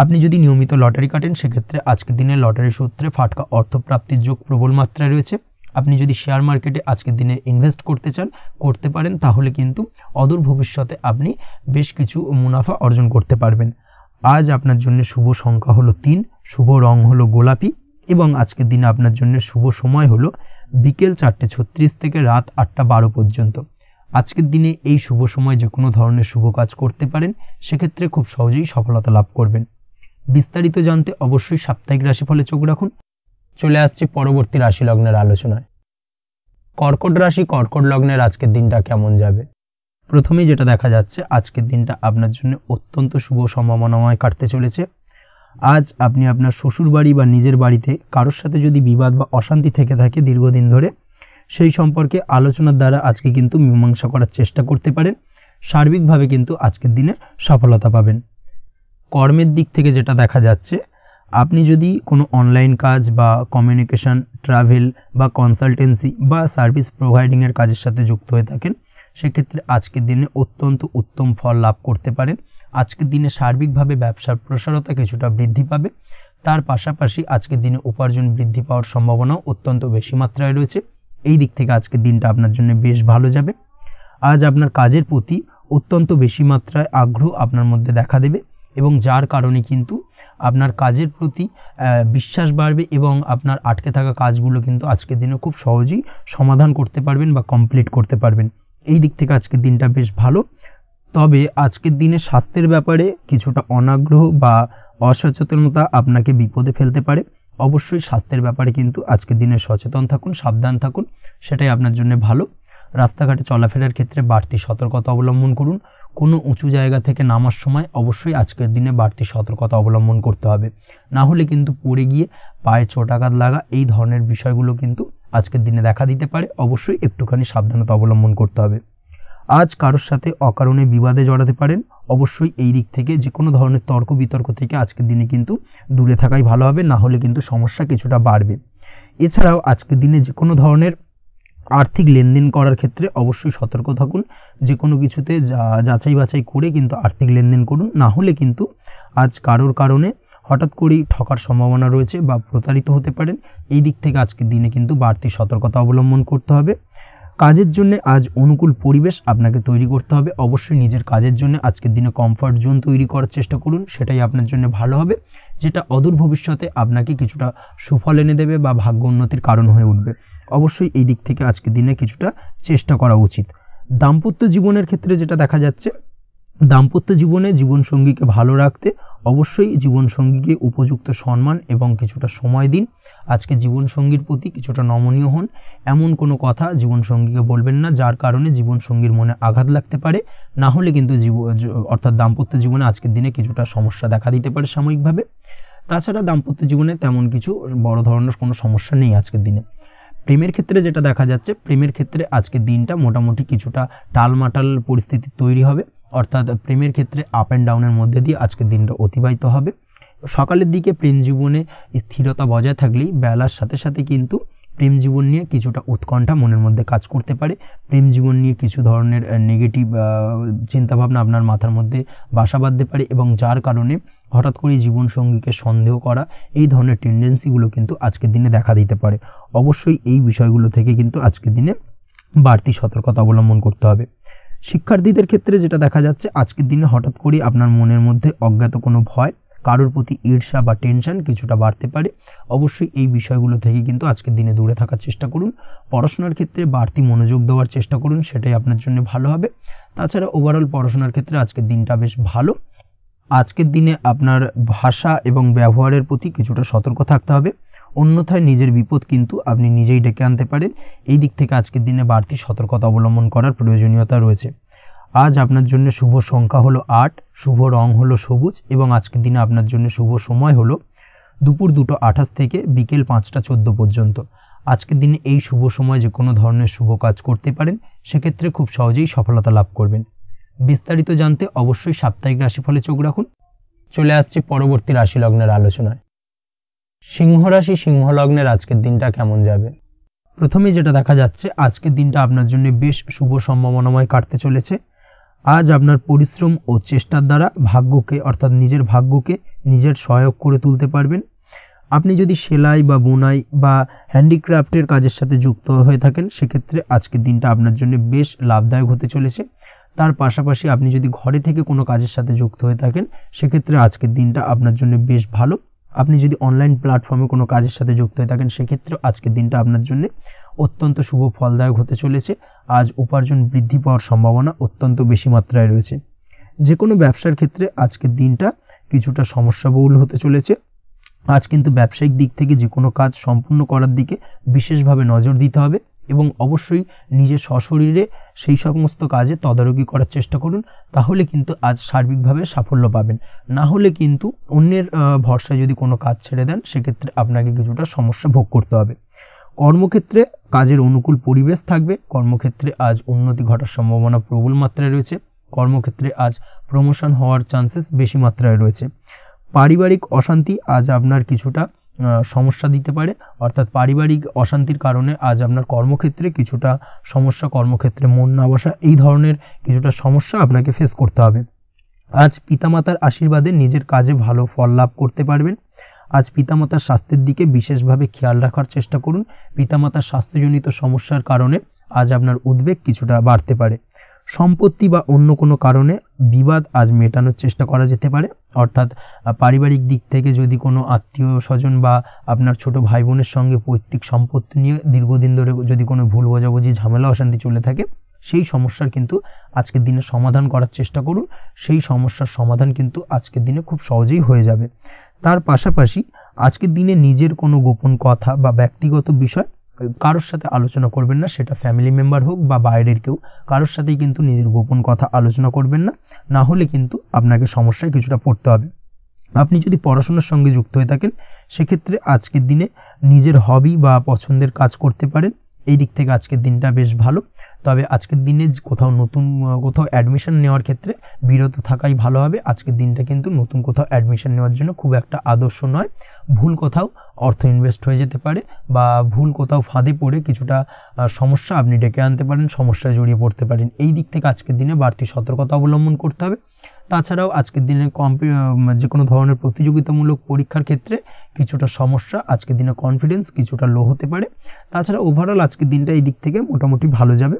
Speaker 1: আপনি যদি নিয়মিত লটারি কাটেন, সেক্ষেত্রে আজকের দিনে লটারি সূত্রে ফাটকা অর্থপ্রাপ্তির যোগ প্রবল মাত্রায় রয়েছে। আপনি যদি শেয়ার মার্কেটে আজকের দিনে ইনভেস্ট করতে চান করতে পারেন, তাহলে কিন্তু অদূর ভবিষ্যতে আপনি বেশ কিছু মুনাফা অর্জন করতে পারবেন। আজ আপনার জন্য শুভ সংখ্যা হলো 3, শুভ রং হলো গোলাপি এবং আজকের দিনে আপনার জন্য শুভ সময় হলো বিকেল 4:36 থেকে রাত 8:12 পর্যন্ত। আজকের দিনে এই শুভ সময় যে কোনো ধরনের শুভ কাজ করতে পারেন, সেক্ষেত্রে খুব সহজেই সফলতা লাভ করবেন। বিস্তারিত জানতে অবশ্যই সাপ্তাহিক রাশিফলে চোখ রাখুন। চলে আসছি পরবর্তী রাশি লগ্নের আলোচনায়। কর্কট রাশি, কর্কট লগ্নের আজকের দিনটা কেমন যাবে? প্রথমেই যেটা দেখা যাচ্ছে, আজকের দিনটা আপনার জন্য অত্যন্ত শুভ সম্ভাবনাময় কাটতে চলেছে। আজ আপনি আপনার শ্বশুর বাড়ি বা নিজের বাড়িতে কারোর সাথে যদি বিবাদ বা অশান্তি থেকে থাকে দীর্ঘদিন ধরে, সেই সম্পর্কে আলোচনার দ্বারা আজকে কিন্তু মীমাংসা করার চেষ্টা করতে পারেন। সার্বিকভাবে কিন্তু আজকের দিনে সফলতা পাবেন। কর্মের দিক থেকে যেটা দেখা যাচ্ছে, আপনি যদি কোনো অনলাইন কাজ বা কমিউনিকেশন, ট্রাভেল বা কনসালটেন্সি বা সার্ভিস প্রোভাইডিংয়ের কাজের সাথে যুক্ত হয়ে থাকেন, সেক্ষেত্রে আজকের দিনে অত্যন্ত উত্তম ফল লাভ করতে পারেন। আজকের দিনে সার্বিকভাবে ব্যবসার প্রসারতা কিছুটা বৃদ্ধি পাবে। তার পাশাপাশি আজকের দিনে উপার্জন বৃদ্ধি পাওয়ার সম্ভাবনাও অত্যন্ত বেশি মাত্রায় রয়েছে। এই দিক থেকে আজকের দিনটা আপনার জন্য বেশ ভালো যাবে। আজ আপনার কাজের প্রতি অত্যন্ত বেশি মাত্রায় আগ্রহ আপনার মধ্যে দেখা দেবে এবং যার কারণে কিন্তু আপনার কাজের প্রতি বিশ্বাস বাড়বে এবং আপনার আটকে থাকা কাজগুলো কিন্তু আজকের দিনে খুব সহজেই সমাধান করতে পারবেন বা কমপ্লিট করতে পারবেন। এই দিক থেকে আজকের দিনটা বেশ ভালো। তবে আজকের দিনে স্বাস্থ্যের ব্যাপারে কিছুটা অনাগ্রহ বা অসচেতনতা আপনাকে বিপদে ফেলতে পারে। অবশ্যই স্বাস্থ্যের ব্যাপারে কিন্তু আজকের দিনে সচেতন থাকুন, সাবধান থাকুন, সেটাই আপনার জন্য ভালো। রাস্তাঘাটে চলাফেরার ক্ষেত্রে বাড়তি সতর্কতা অবলম্বন করুন। কোনো উঁচু জায়গা থেকে নামার সময় অবশ্যই আজকের দিনে বাড়তি সতর্কতা অবলম্বন করতে হবে, না হলে কিন্তু পড়ে গিয়ে পায়ে চোটাঘাত লাগা এই ধরনের বিষয়গুলো কিন্তু আজকের দিনে দেখা দিতে পারে। অবশ্যই একটুখানি সাবধানতা অবলম্বন করতে হবে। আজ কারোর সাথে অকারণে বিবাদে জড়াতে পারেন। অবশ্যই এই দিক থেকে যে কোনো ধরনের তর্ক বিতর্ক থেকে আজকের দিনে কিন্তু দূরে থাকাই ভালো হবে, না হলে কিন্তু সমস্যা কিছুটা বাড়বে। এছাড়াও আজকের দিনে যে কোনো ধরনের আর্থিক লেনদেন করার ক্ষেত্রে অবশ্যই সতর্ক থাকুন। যে কোনো কিছুতে যাচাই বাছাই করে কিন্তু আর্থিক লেনদেন করুন, না হলে কিন্তু আজ কারোর কারণে হঠাৎ করেই ঠকার সম্ভাবনা রয়েছে বা প্রতারিত হতে পারেন। এই দিক থেকে আজকের দিনে কিন্তু বাড়তি সতর্কতা অবলম্বন করতে হবে। কাজের জন্য আজ অনুকূল পরিবেশ আপনাকে তৈরি করতে হবে। অবশ্যই নিজের কাজের জন্য আজকের দিনে কমফর্ট জোন তৈরি করার চেষ্টা করুন, সেটাই আপনার জন্য ভালো হবে, যেটা অদূর ভবিষ্যতে আপনাকে কিছুটা সুফল এনে দেবে বা ভাগ্য উন্নতির কারণ হয়ে উঠবে। অবশ্যই এই দিক থেকে আজকের দিনে কিছুটা চেষ্টা করা উচিত। দাম্পত্য জীবনের ক্ষেত্রে যেটা দেখা যাচ্ছে, দাম্পত্য জীবনে জীবনসঙ্গীকে ভালো রাখতে অবশ্যই জীবনসঙ্গীকে উপযুক্ত সম্মান এবং কিছুটা সময় দিন। আজকে জীবনসঙ্গীর প্রতি কিছুটা নমনীয় হন। এমন কোনো কথা জীবনসঙ্গীকে বলবেন না যার কারণে জীবনসঙ্গীর মনে আঘাত লাগতে পারে, না হলে কিন্তু অর্থাৎ দাম্পত্য জীবনে আজকের দিনে কিছুটা সমস্যা দেখা দিতে পারে সাময়িকভাবে। তাছাড়া দাম্পত্য জীবনে তেমন কিছু বড় ধরনের কোনো সমস্যা নেই আজকের দিনে। প্রেমের ক্ষেত্রে যেটা দেখা যাচ্ছে, প্রেমের ক্ষেত্রে আজকের দিনটা মোটামুটি কিছুটা টালমাটাল পরিস্থিতি তৈরি হবে, অর্থাৎ প্রেমের ক্ষেত্রে আপ অ্যান্ড ডাউনের মধ্যে দিয়ে আজকের দিনটা অতিবাহিত হবে। সকালের দিকে প্রেম জীবনে স্থিরতা বজায় থাকলেই বেলার সাথে সাথে কিন্তু প্রেম জীবন নিয়ে কিছুটা উৎকণ্ঠা মনের মধ্যে কাজ করতে পারে। প্রেম জীবন নিয়ে কিছু ধরনের নেগেটিভ চিন্তাভাবনা আপনার মাথার মধ্যে বাসা বাঁধতে পারে এবং যার কারণে হঠাৎ করে জীবনসঙ্গীকে সন্দেহ করা এই ধরনের টেন্ডেন্সিগুলো কিন্তু আজকের দিনে দেখা দিতে পারে। অবশ্যই এই বিষয়গুলো থেকে কিন্তু আজকের দিনে বাড়তি সতর্কতা অবলম্বন করতে হবে। শিক্ষার্থীদের ক্ষেত্রে যেটা দেখা যাচ্ছে, আজকের দিনে হঠাৎ করে আপনার মনের মধ্যে অজ্ঞাত কোনো ভয়, কারোর প্রতি ঈর্ষা বা টেনশন কিছুটা বাড়তে পারে। অবশ্যই এই বিষয়গুলো থেকে কিন্তু আজকের দিনে দূরে থাকার চেষ্টা করুন। পড়াশোনার ক্ষেত্রে বাড়তি মনোযোগ দেওয়ার চেষ্টা করুন, সেটাই আপনার জন্য ভালো হবে। তাছাড়া ওভারঅল পড়াশোনার ক্ষেত্রে আজকের দিনটা বেশ ভালো। আজকের দিনে আপনার ভাষা এবং ব্যবহারের প্রতি কিছুটা সতর্ক থাকতে হবে, অন্যথায় নিজের বিপদ কিন্তু আপনি নিজেই ডেকে আনতে পারেন। এই দিক থেকে আজকের দিনে বাড়তি সতর্কতা অবলম্বন করার প্রয়োজনীয়তা রয়েছে। আজ আপনার জন্য শুভ সংখ্যা হলো 8, শুভ রং হলো সবুজ এবং আজকের দিনে আপনার জন্য শুভ সময় হলো দুপুর 2:28 থেকে বিকেল 5:14 পর্যন্ত। আজকের দিনে এই শুভ সময় যে কোনো ধরনের শুভ কাজ করতে পারেন, সেক্ষেত্রে খুব সহজেই সফলতা লাভ করবেন। বিস্তারিত জানতে অবশ্যই সাপ্তাহিক রাশিফলে চোখ রাখুন। চলে আসছি পরবর্তী রাশি লগ্নের আলোচনায়। সিংহ রাশি, সিংহ লগ্নের আজকের দিনটা কেমন যাবে? প্রথমে যেটা দেখা যাচ্ছে, আজকের দিনটা আপনার জন্য বেশ শুভ সম্ভাবনাময় কাটতে চলেছে। আজ আপনার পরিশ্রম ও চেষ্টার দ্বারা ভাগ্যকে অর্থাৎ নিজের ভাগ্যকে নিজের সহায়ক করে তুলতে পারবেন। আপনি যদি সেলাই বা বোনাই বা হ্যান্ডিক্রাফটের কাজের সাথে যুক্ত হয়ে থাকেন সেক্ষেত্রে আজকের দিনটা আপনার জন্য বেশ লাভদায়ক হতে চলেছে। তার পাশাপাশি আপনি যদি ঘরে থেকে কোনো কাজের সাথে যুক্ত হয়ে থাকেন সেক্ষেত্রে আজকের দিনটা আপনার জন্য বেশ ভালো। আপনি যদি অনলাইন প্ল্যাটফর্মে কোনো কাজের সাথে যুক্ত হয়ে থাকেন সেক্ষেত্রে আজকের দিনটা আপনার জন্য অত্যন্ত শুভ ফলদায়ক হতে চলেছে। আজ উপার্জন বৃদ্ধি পাওয়ার সম্ভাবনা অত্যন্ত বেশি মাত্রায় রয়েছে। যে কোনো ব্যবসার ক্ষেত্রে আজকের দিনটা কিছুটা সমস্যাবহুল হতে চলেছে। আজ কিন্তু ব্যবসায়িক দিক থেকে যে কোনো কাজ সম্পূর্ণ করার দিকে বিশেষভাবে নজর দিতে হবে এবং অবশ্যই নিজের সশরীরে সেই সমস্ত কাজে তদারকি করার চেষ্টা করুন, তাহলে কিন্তু আজ সার্বিকভাবে সাফল্য পাবেন। না হলে কিন্তু অন্যের ভরসায় যদি কোনো কাজ ছেড়ে দেন সেক্ষেত্রে আপনাকে কিছুটা সমস্যা ভোগ করতে হবে। কর্মক্ষেত্রে কাজের অনুকূল পরিবেশ থাকবে। কর্মক্ষেত্রে আজ উন্নতি ঘটার সম্ভাবনা প্রবল মাত্রায় রয়েছে। কর্মক্ষেত্রে আজ প্রমোশন হওয়ার চান্সেস বেশি মাত্রায় রয়েছে। পারিবারিক অশান্তি আজ আপনার কিছুটা সমস্যা দিতে পারে, অর্থাৎ পারিবারিক অশান্তির কারণে আজ আপনার কর্মক্ষেত্রে কিছুটা সমস্যা, কর্মক্ষেত্রে মন না বসা, এই ধরনের কিছুটা সমস্যা আপনাকে ফেস করতে হবে। আজ পিতামাতার আশীর্বাদে নিজের কাজে ভালো ফল লাভ করতে পারবেন। আজ পিতামাতার স্বাস্থ্যের দিকে বিশেষভাবে খেয়াল রাখার চেষ্টা করুন। পিতামাতার স্বাস্থ্যজনিত সমস্যার কারণে আজ আপনার উদ্বেগ কিছুটা বাড়তে পারে। সম্পত্তি বা অন্য কোনো কারণে বিবাদ আজ মেটানোর চেষ্টা করা যেতে পারে, অর্থাৎ পারিবারিক দিক থেকে যদি কোনো আত্মীয় স্বজন বা আপনার ছোট ভাই বোনের সঙ্গে পৈতৃক সম্পত্তি নিয়ে দীর্ঘদিন ধরে যদি কোনো ভুল বোঝাবুঝি, ঝামেলা অশান্তি চলে থাকে সেই সমস্যার কিন্তু আজকের দিনে সমাধান করার চেষ্টা করুন। সেই সমস্যার সমাধান কিন্তু আজকের দিনে খুব সহজেই হয়ে যাবে। তার পাশাপাশি আজকের দিনে নিজের কোনো গোপন কথা বা ব্যক্তিগত বিষয় কারোর সাথে আলোচনা করবেন না, সেটা ফ্যামিলি মেম্বার হোক বা বাইরের কেউ, কারোর সাথেই কিন্তু নিজের গোপন কথা আলোচনা করবেন না, না হলে কিন্তু আপনাকে সমস্যায় কিছুটা পড়তে হবে। আপনি যদি পড়াশোনার সঙ্গে যুক্ত হয়ে থাকেন সেক্ষেত্রে আজকের দিনে নিজের হবি বা পছন্দের কাজ করতে পারেন। এই দিক থেকে আজকের দিনটা বেশ ভালো। তবে আজকের দিনে কোথাও অ্যাডমিশন নেওয়ার ক্ষেত্রে বিরত থাকাই ভালো হবে। আজকের দিনটা কিন্তু নতুন কোথাও অ্যাডমিশন নেওয়ার জন্য খুব একটা আদর্শ নয়। ভুল কোথাও অর্থ ইনভেস্ট হয়ে যেতে পারে বা ভুল কোথাও ফাঁদে পড়ে কিছুটা সমস্যা আপনি ডেকে আনতে পারেন, সমস্যায় জড়িয়ে পড়তে পারেন। এই দিক থেকে আজকের দিনে বাড়তি সতর্কতা অবলম্বন করতে হবে। তাছাড়াও আজকের দিনে যে কোনো ধরনের প্রতিযোগিতামূলক পরীক্ষার ক্ষেত্রে কিছুটা সমস্যা, আজকের দিনে কনফিডেন্স কিছুটা লো হতে পারে। তাছাড়া ওভারঅল আজকের দিনটা এই দিক থেকে মোটামুটি ভালো যাবে।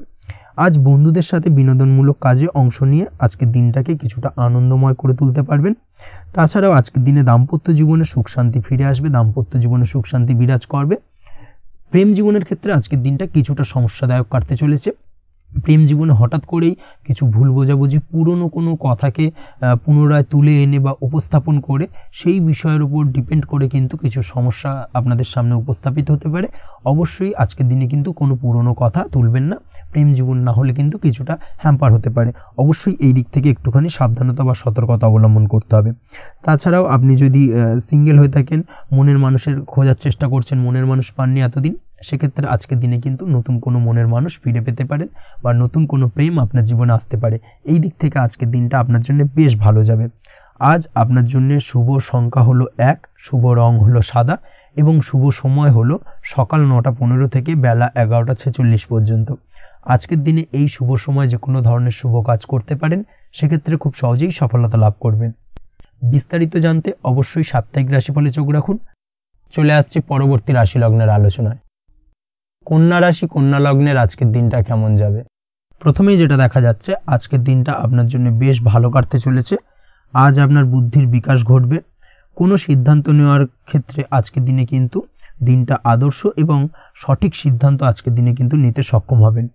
Speaker 1: আজ বন্ধুদের সাথে বিনোদনমূলক কাজে অংশ নিয়ে আজকের দিনটাকে কিছুটা আনন্দময় করে তুলতে পারবেন। তাছাড়াও আজকের দিনে দাম্পত্য জীবনে সুখ শান্তি ফিরে আসবে, দাম্পত্য জীবনে সুখ শান্তি বিরাজ করবে। প্রেম জীবনের ক্ষেত্রে আজকের দিনটা কিছুটা সমস্যাদায়ক কাটতে চলেছে। প্রেম জীবনে হঠাৎ করেই কিছু ভুল বোঝাবুঝি, পুরনো কোনো কথাকে পুনরায় তুলে এনে বা উপস্থাপন করে সেই বিষয়ের উপর ডিপেন্ড করে কিন্তু কিছু সমস্যা আপনাদের সামনে উপস্থাপিত হতে পারে। অবশ্যই আজকের দিনে কিন্তু কোনো পুরনো কথা তুলবেন না, প্রেম জীবন না হলে কিন্তু কিছুটা হ্যাম্পার হতে পারে। অবশ্যই এই দিক থেকে একটুখানি সাবধানতা বা সতর্কতা অবলম্বন করতে হবে। তাছাড়াও আপনি যদি সিঙ্গেল হয়ে থাকেন, মনের মানুষের খোঁজার চেষ্টা করছেন, মনের মানুষ পাননি এতদিন, সেক্ষেত্রে আজকের দিনে কিন্তু নতুন কোনো মনের মানুষ ফিরে পেতে পারেন বা নতুন কোনো প্রেম আপনার জীবনে আসতে পারে। এই দিক থেকে আজকের দিনটা আপনার জন্য বেশ ভালো যাবে। আজ আপনার জন্য শুভ সংখ্যা হলো 1, শুভ রং হলো সাদা এবং শুভ সময় হলো সকাল 9:15 থেকে বেলা 11:46 পর্যন্ত। আজকের দিনে এই শুভ সময় যে কোনো ধরনের শুভ কাজ করতে পারেন, সেক্ষেত্রে খুব সহজেই সফলতা লাভ করবেন। বিস্তারিত জানতে অবশ্যই সাপ্তাহিক রাশিফলে চোখ রাখুন। চলে আসছে পরবর্তী রাশি লগ্নের আলোচনায়। কন্যা রাশি, কন্যা লগ্নের আজকের দিনটা কেমন যাবে? প্রথমেই যেটা দেখা যাচ্ছে, আজকের দিনটা আপনার জন্য বেশ ভালো কাটতে চলেছে। আজ আপনার বুদ্ধির বিকাশ ঘটবে। কোনো সিদ্ধান্ত নেওয়ার ক্ষেত্রে আজকের দিনে কিন্তু দিনটা আদর্শ এবং সঠিক সিদ্ধান্ত আজকের দিনে কিন্তু নিতে সক্ষম হবেন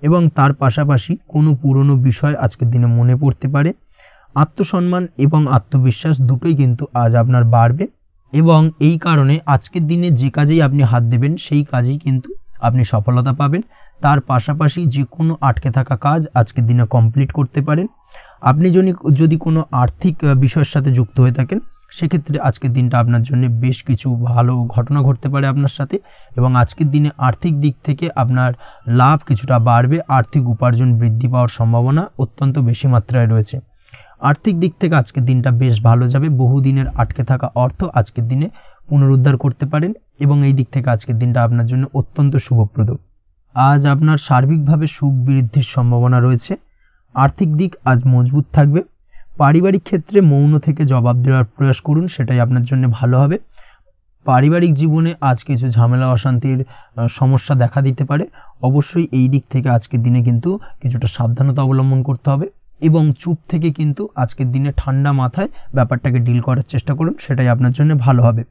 Speaker 1: এবং তার পাশাপাশি কোনো পুরনো বিষয় আজকের দিনে মনে পড়তে পারে। আত্মসম্মান এবং আত্মবিশ্বাস দুটোই কিন্তু আজ আপনার বাড়বে এবং এই কারণে আজকের দিনে যে কাজেই আপনি হাত দেবেন সেই কাজেই কিন্তু আপনি সফলতা পাবেন। তার পাশাপাশি যে কোনো আটকে থাকা কাজ আজকের দিনে কমপ্লিট করতে পারেন। আপনি যদি কোনো আর্থিক বিষয়ের সাথে যুক্ত হয়ে থাকেন, সেক্ষেত্রে আজকের দিনটা আপনার জন্য বেশ কিছু ভালো ঘটনা ঘটতে পারে আপনার সাথে এবং আজকের দিনে আর্থিক দিক থেকে আপনার লাভ কিছুটা বাড়বে। আর্থিক উপার্জন বৃদ্ধি পাওয়ার সম্ভাবনা অত্যন্ত বেশি মাত্রায় রয়েছে। আর্থিক দিক থেকে আজকের দিনটা বেশ ভালো যাবে। বহুদিনের আটকে থাকা অর্থ আজকের দিনে পুনরুদ্ধার করতে পারেন এবং এই দিক থেকে আজকের দিনটা আপনার জন্য অত্যন্ত শুভপ্রদ। আজ আপনার সার্বিকভাবে সুখ বৃদ্ধির সম্ভাবনা রয়েছে। আর্থিক দিক আজ মজবুত থাকবে। পারিবারিক ক্ষেত্রে মৌন থেকে জবাব দেওয়ার প্রয়াস করুন, সেটাই আপনার জন্য ভালো হবে। পারিবারিক জীবনে আজ কিছু ঝামেলা অশান্তির সমস্যা দেখা দিতে পারে। অবশ্যই এই দিক থেকে আজকের দিনে কিন্তু কিছুটা সাবধানতা অবলম্বন করতে হবে এবং চুপ থেকে কিন্তু আজকের দিনে ঠান্ডা মাথায় ব্যাপারটাকে ডিল করার চেষ্টা করুন, সেটাই আপনার জন্য ভালো হবে।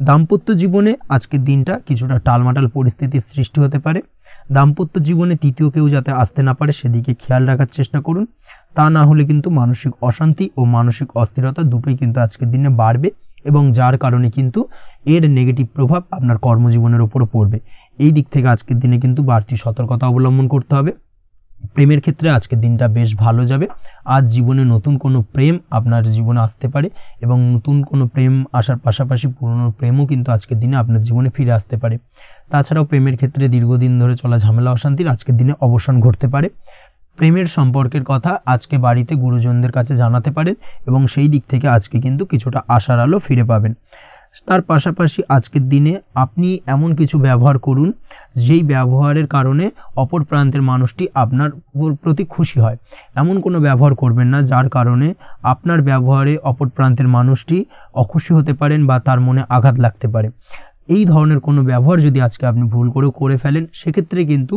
Speaker 1: দাম্পত্য জীবনে আজকের দিনটা কিছুটা টালমাটাল পরিস্থিতির সৃষ্টি হতে পারে। দাম্পত্য জীবনে তৃতীয় কেউ যাতে আসতে না পারে সেদিকে খেয়াল রাখার চেষ্টা করুন, তা না হলে কিন্তু মানসিক অশান্তি ও মানসিক অস্থিরতা দুটোই কিন্তু আজকের দিনে বাড়বে এবং যার কারণে কিন্তু এর নেগেটিভ প্রভাব আপনার কর্মজীবনের উপরও পড়বে। এই দিক থেকে আজকের দিনে কিন্তু বাড়তি সতর্কতা অবলম্বন করতে হবে। প্রেমের ক্ষেত্রে আজকের দিনটা বেশ ভালো যাবে। আজ জীবনে নতুন কোনো প্রেম আপনার জীবনে আসতে পারে এবং নতুন কোনো প্রেম আসার পাশাপাশি পুরনো প্রেমও কিন্তু আজকের দিনে আপনার জীবনে ফিরে আসতে পারে। তাছাড়াও প্রেমের ক্ষেত্রে দীর্ঘদিন ধরে চলা ঝামেলা অশান্তির আজকের দিনে অবসান ঘটতে পারে। প্রেমের সম্পর্কের কথা আজকে বাড়িতে গুরুজনদের কাছে জানাতে পারেন এবং সেই দিক থেকে আজকে কিন্তু কিছুটা আশার আলো ফিরে পাবেন। তার পাশাপাশি আজকের দিনে আপনি এমন কিছু ব্যবহার করুন যেই ব্যবহারের কারণে অপর প্রান্তের মানুষটি আপনার প্রতি খুশি হয়। এমন কোনো ব্যবহার করবেন না যার কারণে আপনার ব্যবহারে অপর প্রান্তের মানুষটি অখুশি হতে পারেন বা তার মনে আঘাত লাগতে পারে। এই ধরনের কোনো ব্যবহার যদি আজকে আপনি ভুল করে ফেলেন সেক্ষেত্রে কিন্তু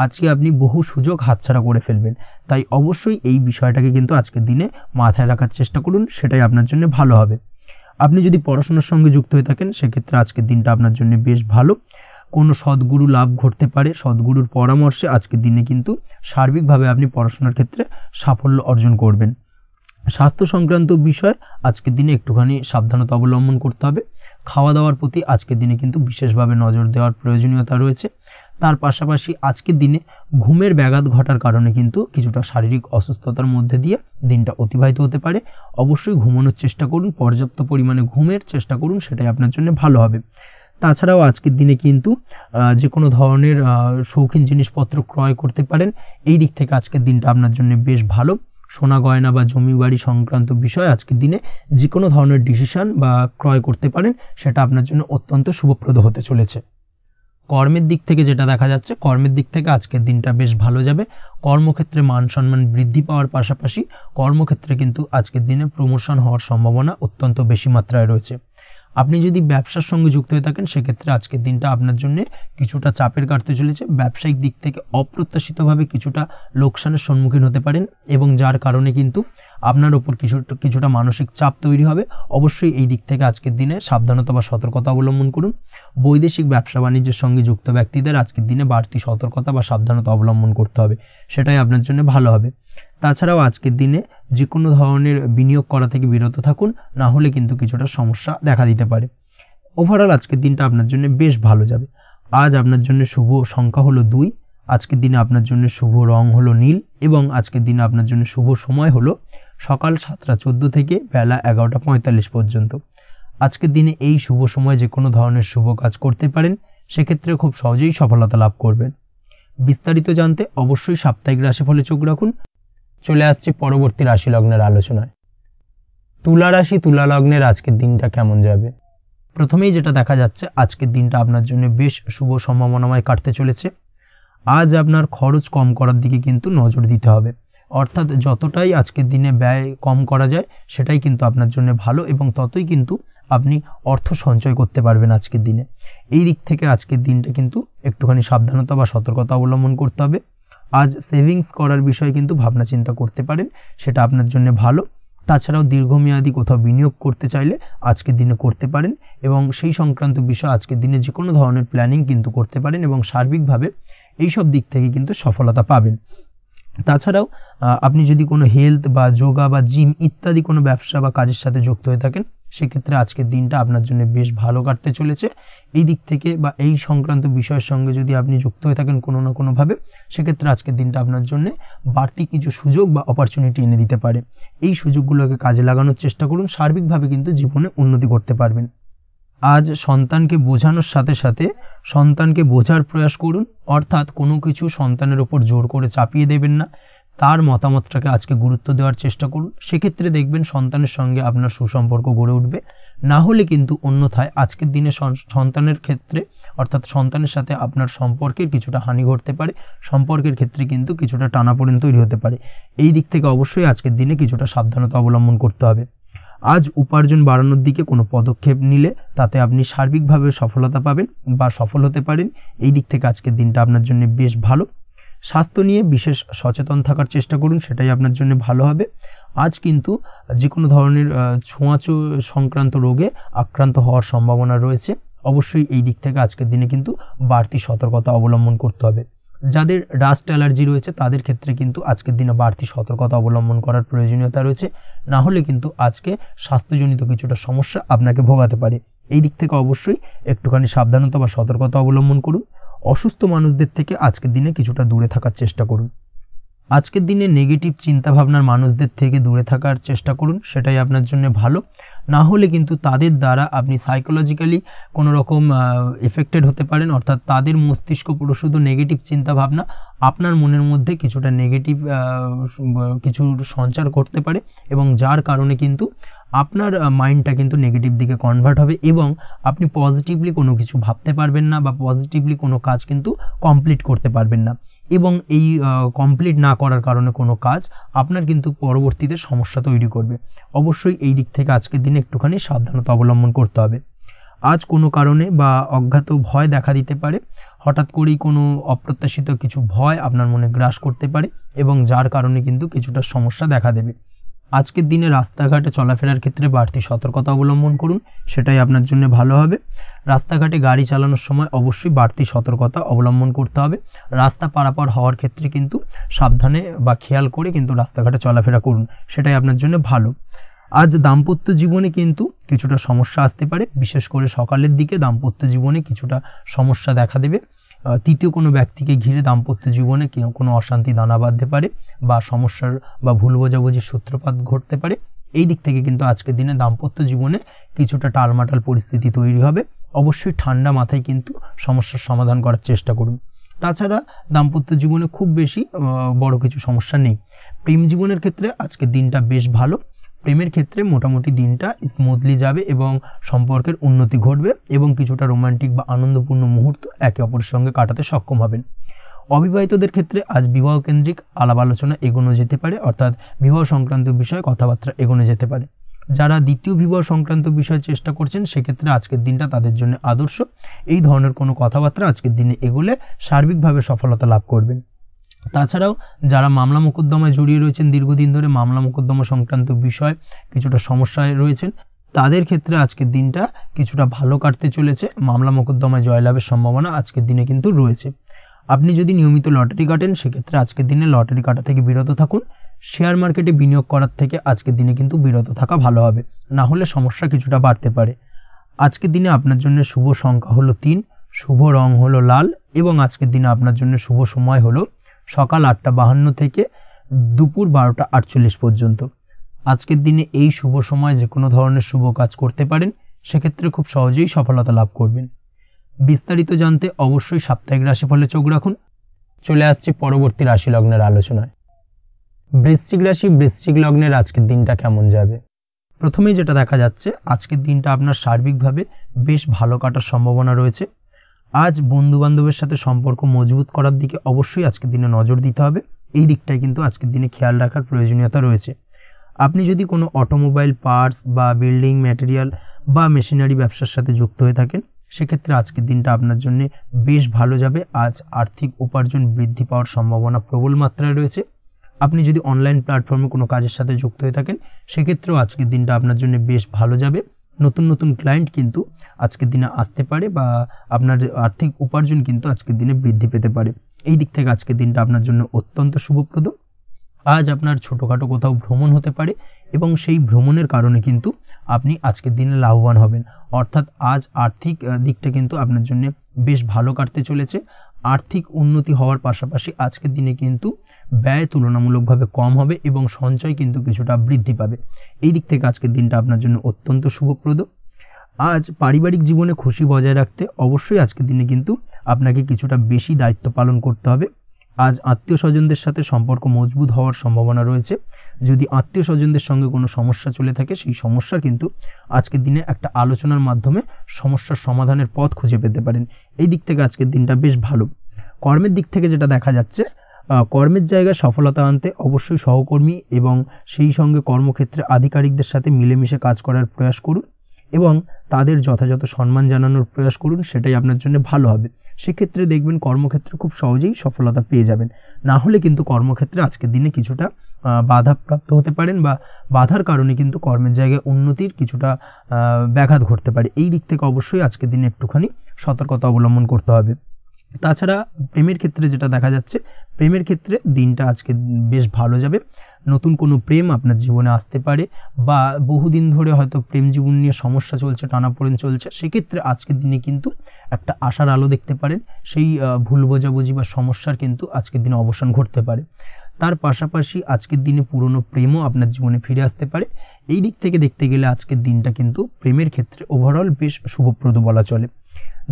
Speaker 1: আজকে আপনি বহু সুযোগ হাতছাড়া করে ফেলবেন। তাই অবশ্যই এই বিষয়টাকে কিন্তু আজকের দিনে মাথায় রাখার চেষ্টা করুন, সেটাই আপনার জন্য ভালো হবে। আপনি যদি পড়াশোনার সঙ্গে যুক্ত হয়ে থাকেন সেক্ষেত্রে আজকের দিনটা আপনার জন্য বেশ ভালো। কোনো সদ্গুরু লাভ ঘটতে পারে, সদ্গুরুর পরামর্শে আজকের দিনে কিন্তু সার্বিকভাবে আপনি পড়াশোনার ক্ষেত্রে সাফল্য অর্জন করবেন। স্বাস্থ্য সংক্রান্ত বিষয় আজকের দিনে একটুখানি সাবধানতা অবলম্বন করতে হবে। খাওয়া দাওয়ার প্রতি আজকের দিনে কিন্তু বিশেষভাবে নজর দেওয়ার প্রয়োজনীয়তা রয়েছে। তার পাশাপাশি আজকের দিনে ঘুমের ব্যাঘাত ঘটার কারণে কিন্তু কিছুটা শারীরিক অসুস্থতার মধ্যে দিয়ে দিনটা অতিবাহিত হতে পারে। অবশ্যই ঘুমানোর চেষ্টা করুন, পর্যাপ্ত পরিমাণে ঘুমের চেষ্টা করুন, সেটাই আপনার জন্য ভালো হবে। তাছাড়াও আজকের দিনে কিন্তু যে কোনো ধরনের শৌখিন জিনিসপত্র ক্রয় করতে পারেন। এই দিক থেকে আজকের দিনটা আপনার জন্য বেশ ভালো। সোনা গয়না বা জমি বাড়ি সংক্রান্ত বিষয় আজকের দিনে যে কোনো ধরনের ডিসিশন বা ক্রয় করতে পারেন, সেটা আপনার জন্য অত্যন্ত শুভপ্রদ হতে চলেছে। কর্মের দিক থেকে যেটা দেখা যাচ্ছে, কর্মের দিক থেকে আজকের দিনটা বেশ ভালো যাবে। কর্মক্ষেত্রে মান সম্মান বৃদ্ধি পাওয়ার পাশাপাশি কর্মক্ষেত্রে কিন্তু আজকের দিনে প্রমোশন হওয়ার সম্ভাবনা অত্যন্ত বেশি মাত্রায় রয়েছে। আপনি যদি ব্যবসার সঙ্গে যুক্ত হয়ে থাকেন সেক্ষেত্রে আজকের দিনটা আপনার জন্য কিছুটা চাপের কাটতে চলেছে। ব্যবসায়িক দিক থেকে অপ্রত্যাশিতভাবে কিছুটা লোকসানের সম্মুখীন হতে পারেন এবং যার কারণে কিন্তু আপনার উপর কিছুটা মানসিক চাপ তৈরি হবে। অবশ্যই এই দিক থেকে আজকের দিনে সাবধানতা বা সতর্কতা অবলম্বন করুন। বৈদেশিক ব্যবসা বাণিজ্যের সঙ্গে যুক্ত ব্যক্তিদের আজকের দিনে বাড়তি সতর্কতা বা সাবধানতা অবলম্বন করতে হবে, সেটাই আপনার জন্য ভালো হবে। তাছাড়াও আজকের দিনে যে কোনো ধরনের বিনিয়োগ করা থেকে বিরত থাকুন, না হলে কিন্তু কিছুটা সমস্যা দেখা দিতে পারে। ওভারঅল আজকের দিনটা আপনার জন্য বেশ ভালো যাবে। আজ আপনার জন্য শুভ সংখ্যা হলো 2, আজকের দিনে আপনার জন্য শুভ রং হলো নীল এবং আজকের দিনে আপনার জন্য শুভ সময় হলো সকাল 7টা 14 থেকে বেলা 11টা 45 পর্যন্ত। আজকের দিনে এই শুভ সময় যে কোনো ধরনের শুভ কাজ করতে পারেন, সেক্ষেত্রে খুব সহজেই সফলতা লাভ করবেন। বিস্তারিত জানতে অবশ্যই সাপ্তাহিক রাশিফলে চোখ রাখুন। চলে আসছে পরবর্তী রাশি লগ্নের আলোচনায়। তুলা রাশি তুলা লগ্নের আজকের দিনটা কেমন যাবে? প্রথমেই যেটা দেখা যাচ্ছে, আজকের দিনটা আপনার জন্য বেশ শুভ সম্ভাবনাময় কাটতে চলেছে। আজ আপনার খরচ কম করার দিকে কিন্তু নজর দিতে হবে, অর্থাৎ যতটাই আজকের দিনে ব্যয় কম করা যায় সেটাই কিন্তু আপনার জন্য ভালো এবং ততই কিন্তু আপনি অর্থ সঞ্চয় করতে পারবেন আজকের দিনে। এই দিক থেকে আজকের দিনটা কিন্তু একটুখানি সাবধানতা বা সতর্কতা অবলম্বন করতে হবে। আজ সেভিংস করার বিষয়ে কিন্তু ভাবনা চিন্তা করতে পারেন, সেটা আপনার জন্য ভালো। তাছাড়াও দীর্ঘমেয়াদী কোথাও বিনিয়োগ করতে চাইলে আজকের দিনে করতে পারেন এবং সেই সংক্রান্ত বিষয় আজকের দিনে যে কোনো ধরনের প্ল্যানিং কিন্তু করতে পারেন এবং সার্বিকভাবে এইসব দিক থেকে কিন্তু সফলতা পাবেন। তাছাড়াও আপনি যদি কোনো হেলথ বা যোগা বা জিম ইত্যাদি কোনো ব্যবসা বা কাজের সাথে যুক্ত হয়ে থাকেন, সেক্ষেত্রে আজকের দিনটা আপনার জন্য বেশ ভালো কাটতে চলেছে। এই দিক থেকে বা এই সংক্রান্ত বিষয়ের সঙ্গে যদি আপনি যুক্ত হয়ে থাকেন কোনো না কোনোভাবে, সেক্ষেত্রে আজকের দিনটা আপনার জন্য বাড়তি কিছু সুযোগ বা অপরচুনিটি এনে দিতে পারে। এই সুযোগগুলোকে কাজে লাগানোর চেষ্টা করুন, সার্বিকভাবে কিন্তু জীবনে উন্নতি করতে পারবেন। আজ সন্তানকে বোঝানোর সাথে সাথে সন্তানকে বোঝার প্রয়াস করুন, অর্থাৎ কোনো কিছু সন্তানের ওপর জোর করে চাপিয়ে দেবেন না, তার মতামতটাকে আজকে গুরুত্ব দেওয়ার চেষ্টা করুন। সেক্ষেত্রে দেখবেন সন্তানের সঙ্গে আপনার সুসম্পর্ক গড়ে উঠবে। না হলে কিন্তু অন্যথায় আজকের দিনে সন্তানের ক্ষেত্রে অর্থাৎ সন্তানের সাথে আপনার সম্পর্কের কিছুটা হানি ঘটতে পারে, সম্পর্কের ক্ষেত্রে কিন্তু কিছুটা টানাপোড়েন তৈরি হতে পারে। এই দিক থেকে অবশ্যই আজকের দিনে কিছুটা সাবধানতা অবলম্বন করতে হবে। আজ উপার্জন বাড়ানোর দিকে কোনো পদক্ষেপ নিলে তাতে আপনি সার্বিকভাবে সফলতা পাবেন বা সফল হতে পারেন। এই দিক থেকে আজকের দিনটা আপনার জন্য বেশ ভালো। স্বাস্থ্য নিয়ে বিশেষ সচেতন থাকার চেষ্টা করুন, সেটাই আপনার জন্য ভালো হবে। আজ কিন্তু যে কোনো ধরনের ছোঁয়াচে সংক্রান্ত রোগে আক্রান্ত হওয়ার সম্ভাবনা রয়েছে। অবশ্যই এই দিক থেকে আজকের দিনে কিন্তু বাড়তি সতর্কতা অবলম্বন করতে হবে। যাদের ডাস্ট অ্যালার্জি রয়েছে তাদের ক্ষেত্রে কিন্তু আজকের দিনে বাড়তি সতর্কতা অবলম্বন করার প্রয়োজনীয়তা রয়েছে, না হলে কিন্তু আজকে স্বাস্থ্যজনিত কিছুটা সমস্যা আপনাকে ভোগাতে পারে। এই দিক থেকে অবশ্যই একটুখানি সাবধানতা বা সতর্কতা অবলম্বন করুন। অসুস্থ মানুষদের থেকে আজকের দিনে কিছুটা দূরে থাকার চেষ্টা করুন। আজকের দিনে নেগেটিভ চিন্তাভাবনার মানুষদের থেকে দূরে থাকার চেষ্টা করুন, সেটাই আপনার জন্য ভালো। না হলে কিন্তু তাদের দ্বারা আপনি সাইকোলজিক্যালি কোনো রকম এফেক্টেড হতে পারেন, অর্থাৎ তাদের মস্তিষ্ক পুরো শুধু নেগেটিভ চিন্তাভাবনা আপনার মনের মধ্যে কিছুটা নেগেটিভ কিছু সঞ্চার করতে পারে, এবং যার কারণে কিন্তু আপনার মাইন্ডটা কিন্তু নেগেটিভ দিকে কনভার্ট হবে এবং আপনি পজিটিভলি কোনো কিছু ভাবতে পারবেন না বা পজিটিভলি কোনো কাজ কিন্তু কমপ্লিট করতে পারবেন না, এবং এই কমপ্লিট না করার কারণে কোনো কাজ আপনার কিন্তু পরবর্তীতে সমস্যা তৈরি করবে। অবশ্যই এই দিক থেকে আজকের দিনে একটুখানি সাবধানতা অবলম্বন করতে হবে। আজ কোনো কারণে বা অজ্ঞাত ভয় দেখা দিতে পারে, হঠাৎ করেই কোনো অপ্রত্যাশিত কিছু ভয় আপনার মনে গ্রাস করতে পারে এবং যার কারণে কিন্তু কিছুটা সমস্যা দেখা দেবে। আজকের দিনে রাস্তাঘাটে চলাফেরার ক্ষেত্রে বাড়তি সতর্কতা অবলম্বন করুন, সেটাই আপনার জন্য ভালো হবে। রাস্তাঘাটে গাড়ি চালানোর সময় অবশ্যই বাড়তি সতর্কতা অবলম্বন করতে হবে। রাস্তা পারাপার হওয়ার ক্ষেত্রে কিন্তু সাবধানে বা খেয়াল করে কিন্তু রাস্তাঘাটে চলাফেরা করুন, সেটাই আপনার জন্য ভালো। আজ দাম্পত্য জীবনে কিন্তু কিছুটা সমস্যা আসতে পারে, বিশেষ করে সকালের দিকে দাম্পত্য জীবনে কিছুটা সমস্যা দেখা দেবে। তৃতীয় কোনো ব্যক্তিকে ঘিরে দাম্পত্য জীবনে কোনো অশান্তি দানা বাঁধতে পারে বা সমস্যার বা ভুল বোঝাবুঝির সূত্রপাত ঘটতে পারে। এই দিক থেকে কিন্তু আজকের দিনে দাম্পত্য জীবনে কিছুটা টালমাটাল পরিস্থিতি তৈরি হবে। অবশ্যই ঠান্ডা মাথায় কিন্তু সমস্যার সমাধান করার চেষ্টা করুন। তাছাড়া দাম্পত্য জীবনে খুব বেশি বড় কিছু সমস্যা নেই। প্রেম জীবনের ক্ষেত্রে আজকের দিনটা বেশ ভালো। প্রেমের ক্ষেত্রে মোটামুটি দিনটা স্মুথলি যাবে এবং সম্পর্কের উন্নতি ঘটবে এবং কিছুটা রোমান্টিক বা আনন্দপূর্ণ মুহূর্ত একে অপরের সঙ্গে কাটাতে সক্ষম হবেন। অবিবাহিতদের ক্ষেত্রে আজ বিবাহ কেন্দ্রিক আলাপ আলোচনা এগোনো যেতে পারে, অর্থাৎ বিবাহ সংক্রান্ত বিষয়ে কথাবার্তা এগোনো যেতে পারে। যারা দ্বিতীয় বিবাহ সংক্রান্ত বিষয়ে চেষ্টা করছেন সেক্ষেত্রে আজকের দিনটা তাদের জন্য আদর্শ। এই ধরনের কোনো কথাবার্তা আজকের দিনে এগোলে সার্বিকভাবে সফলতা লাভ করবেন। তাছাড়াও যারা মামলা মোকদ্দমায় জড়িয়ে রয়েছেন, দীর্ঘদিন ধরে মামলা মোকদ্দমা সংক্রান্ত বিষয় কিছুটা সমস্যায় রয়েছেন, তাদের ক্ষেত্রে আজকের দিনটা কিছুটা ভালো কাটতে চলেছে। মামলা মোকদ্দমায় জয়লাভের সম্ভাবনা আজকের দিনে কিন্তু রয়েছে। আপনি যদি নিয়মিত লটারি কাটেন সেক্ষেত্রে আজকের দিনে লটারি কাটা থেকে বিরত থাকুন। শেয়ার মার্কেটে বিনিয়োগ করার থেকে আজকের দিনে কিন্তু বিরত থাকা ভালো হবে, না হলে সমস্যা কিছুটা বাড়তে পারে। আজকের দিনে আপনার জন্য শুভ সংখ্যা হলো 3, শুভ রং হলো লাল এবং আজকের দিনে আপনার জন্য শুভ সময় হলো সকাল 8:52 থেকে দুপুর 12:48 পর্যন্ত। আজকের দিনে এই শুভ সময় যে কোনো ধরনের শুভ কাজ করতে পারেন, সেক্ষেত্রে খুব সহজেই সফলতা লাভ করবেন। বিস্তারিত জানতে অবশ্যই সাপ্তাহিক রাশিফলে চোখ রাখুন। চলে আসছে পরবর্তী রাশি লগ্নের আলোচনায়। বৃশ্চিক রাশি, বৃশ্চিক লগ্নের আজকের দিনটা কেমন যাবে? প্রথমেই যেটা দেখা যাচ্ছে, আজকের দিনটা আপনার সার্বিকভাবে বেশ ভালো কাটার সম্ভাবনা রয়েছে। আজ বন্ধু বান্ধবের সাথে সম্পর্ক মজবুত করার দিকে অবশ্যই আজকের দিনে নজর দিতে হবে। এই দিকটাই কিন্তু আজকের দিনে খেয়াল রাখার প্রয়োজনীয়তা রয়েছে। আপনি যদি কোনো অটোমোবাইল পার্টস বা বিল্ডিং ম্যাটেরিয়াল বা মেশিনারি ব্যবসার সাথে যুক্ত হয়ে থাকেন, সেক্ষেত্রে আজকের দিনটা আপনার জন্য বেশ ভালো যাবে। আজ আর্থিক উপার্জন বৃদ্ধি পাওয়ার সম্ভাবনা প্রবল মাত্রায় রয়েছে। আপনি যদি অনলাইন প্ল্যাটফর্মে কোনো কাজের সাথে যুক্ত হয়ে থাকেন, সেক্ষেত্রেও আজকের দিনটা আপনার জন্য বেশ ভালো যাবে। নতুন নতুন ক্লায়েন্ট কিন্তু আজকের দিনে আসতে পারে বা আপনার আর্থিক উপার্জন কিন্তু আজকের দিনে বৃদ্ধি পেতে পারে। এই দিক থেকে আজকের দিনটা আপনার জন্য অত্যন্ত শুভপ্রদ। আজ আপনার ছোটোখাটো কোথাও ভ্রমণ হতে পারে এবং সেই ভ্রমণের কারণে কিন্তু আপনি আজকের দিনে লাভবান হবেন। অর্থাৎ আজ আর্থিক দিকটা কিন্তু আপনার জন্য বেশ ভালো কাটতে চলেছে। আর্থিক উন্নতি হওয়ার পাশাপাশি আজকের দিনে কিন্তু ব্যয় তুলনামূলকভাবে কম হবে এবং সঞ্চয় কিন্তু কিছুটা বৃদ্ধি পাবে। এই দিক থেকে আজকের দিনটা আপনার জন্য অত্যন্ত শুভপ্রদ। আজ পারিবারিক জীবনে খুশি বজায় রাখতে অবশ্যই আজকের দিনে কিন্তু আপনাকে কিছুটা বেশি দায়িত্ব পালন করতে হবে। আজ আত্মীয় স্বজনদের সাথে সম্পর্ক মজবুত হওয়ার সম্ভাবনা রয়েছে। যদি আত্মীয় স্বজনদের সঙ্গে কোনো সমস্যা চলে থাকে, সেই সমস্যা কিন্তু আজকের দিনে একটা আলোচনার মাধ্যমে সমস্যার সমাধানের পথ খুঁজে পেতে পারেন। এই দিক থেকে আজকের দিনটা বেশ ভালো। কর্মের দিক থেকে যেটা দেখা যাচ্ছে, কর্মের জায়গায় সফলতা আনতে অবশ্যই সহকর্মী এবং সেই সঙ্গে কর্মক্ষেত্রে আধিকারিকদের সাথে মিলেমিশে কাজ করার প্রয়াস করুন এবং তাদের যথাযথ সম্মান জানানোর প্রয়াস করুন, সেটাই আপনার জন্য ভালো হবে। সেক্ষেত্রে দেখবেন কর্মক্ষেত্রে খুব সহজেই সফলতা পেয়ে যাবেন। না হলে কিন্তু কর্মক্ষেত্রে আজকের দিনে কিছুটা বাধাপ্রাপ্ত হতে পারেন বা বাধার কারণে কিন্তু কর্মের জায়গায় উন্নতির কিছুটা ব্যাঘাত ঘটতে পারে। এই দিক থেকে অবশ্যই আজকের দিনে একটুখানি সতর্কতা অবলম্বন করতে হবে। তাছাড়া প্রেমের ক্ষেত্রে যেটা দেখা যাচ্ছে, প্রেমের ক্ষেত্রে দিনটা আজকে বেশ ভালো যাবে। নতুন কোনো প্রেম আপনার জীবনে আসতে পারে বা বহুদিন ধরে হয়তো প্রেম জীবন নিয়ে সমস্যা চলছে, টানাপোড়েন চলছে, সেক্ষেত্রে আজকের দিনে কিন্তু একটা আশার আলো দেখতে পারেন। সেই ভুল বোঝাবুঝি বা সমস্যার কিন্তু আজকের দিনে অবসান ঘটতে পারে। তার পাশাপাশি আজকের দিনে পুরনো প্রেমও আপনার জীবনে ফিরে আসতে পারে। এই দিক থেকে দেখতে গেলে আজকের দিনটা কিন্তু প্রেমের ক্ষেত্রে ওভারঅল বেশ শুভপ্রদ বলা চলে।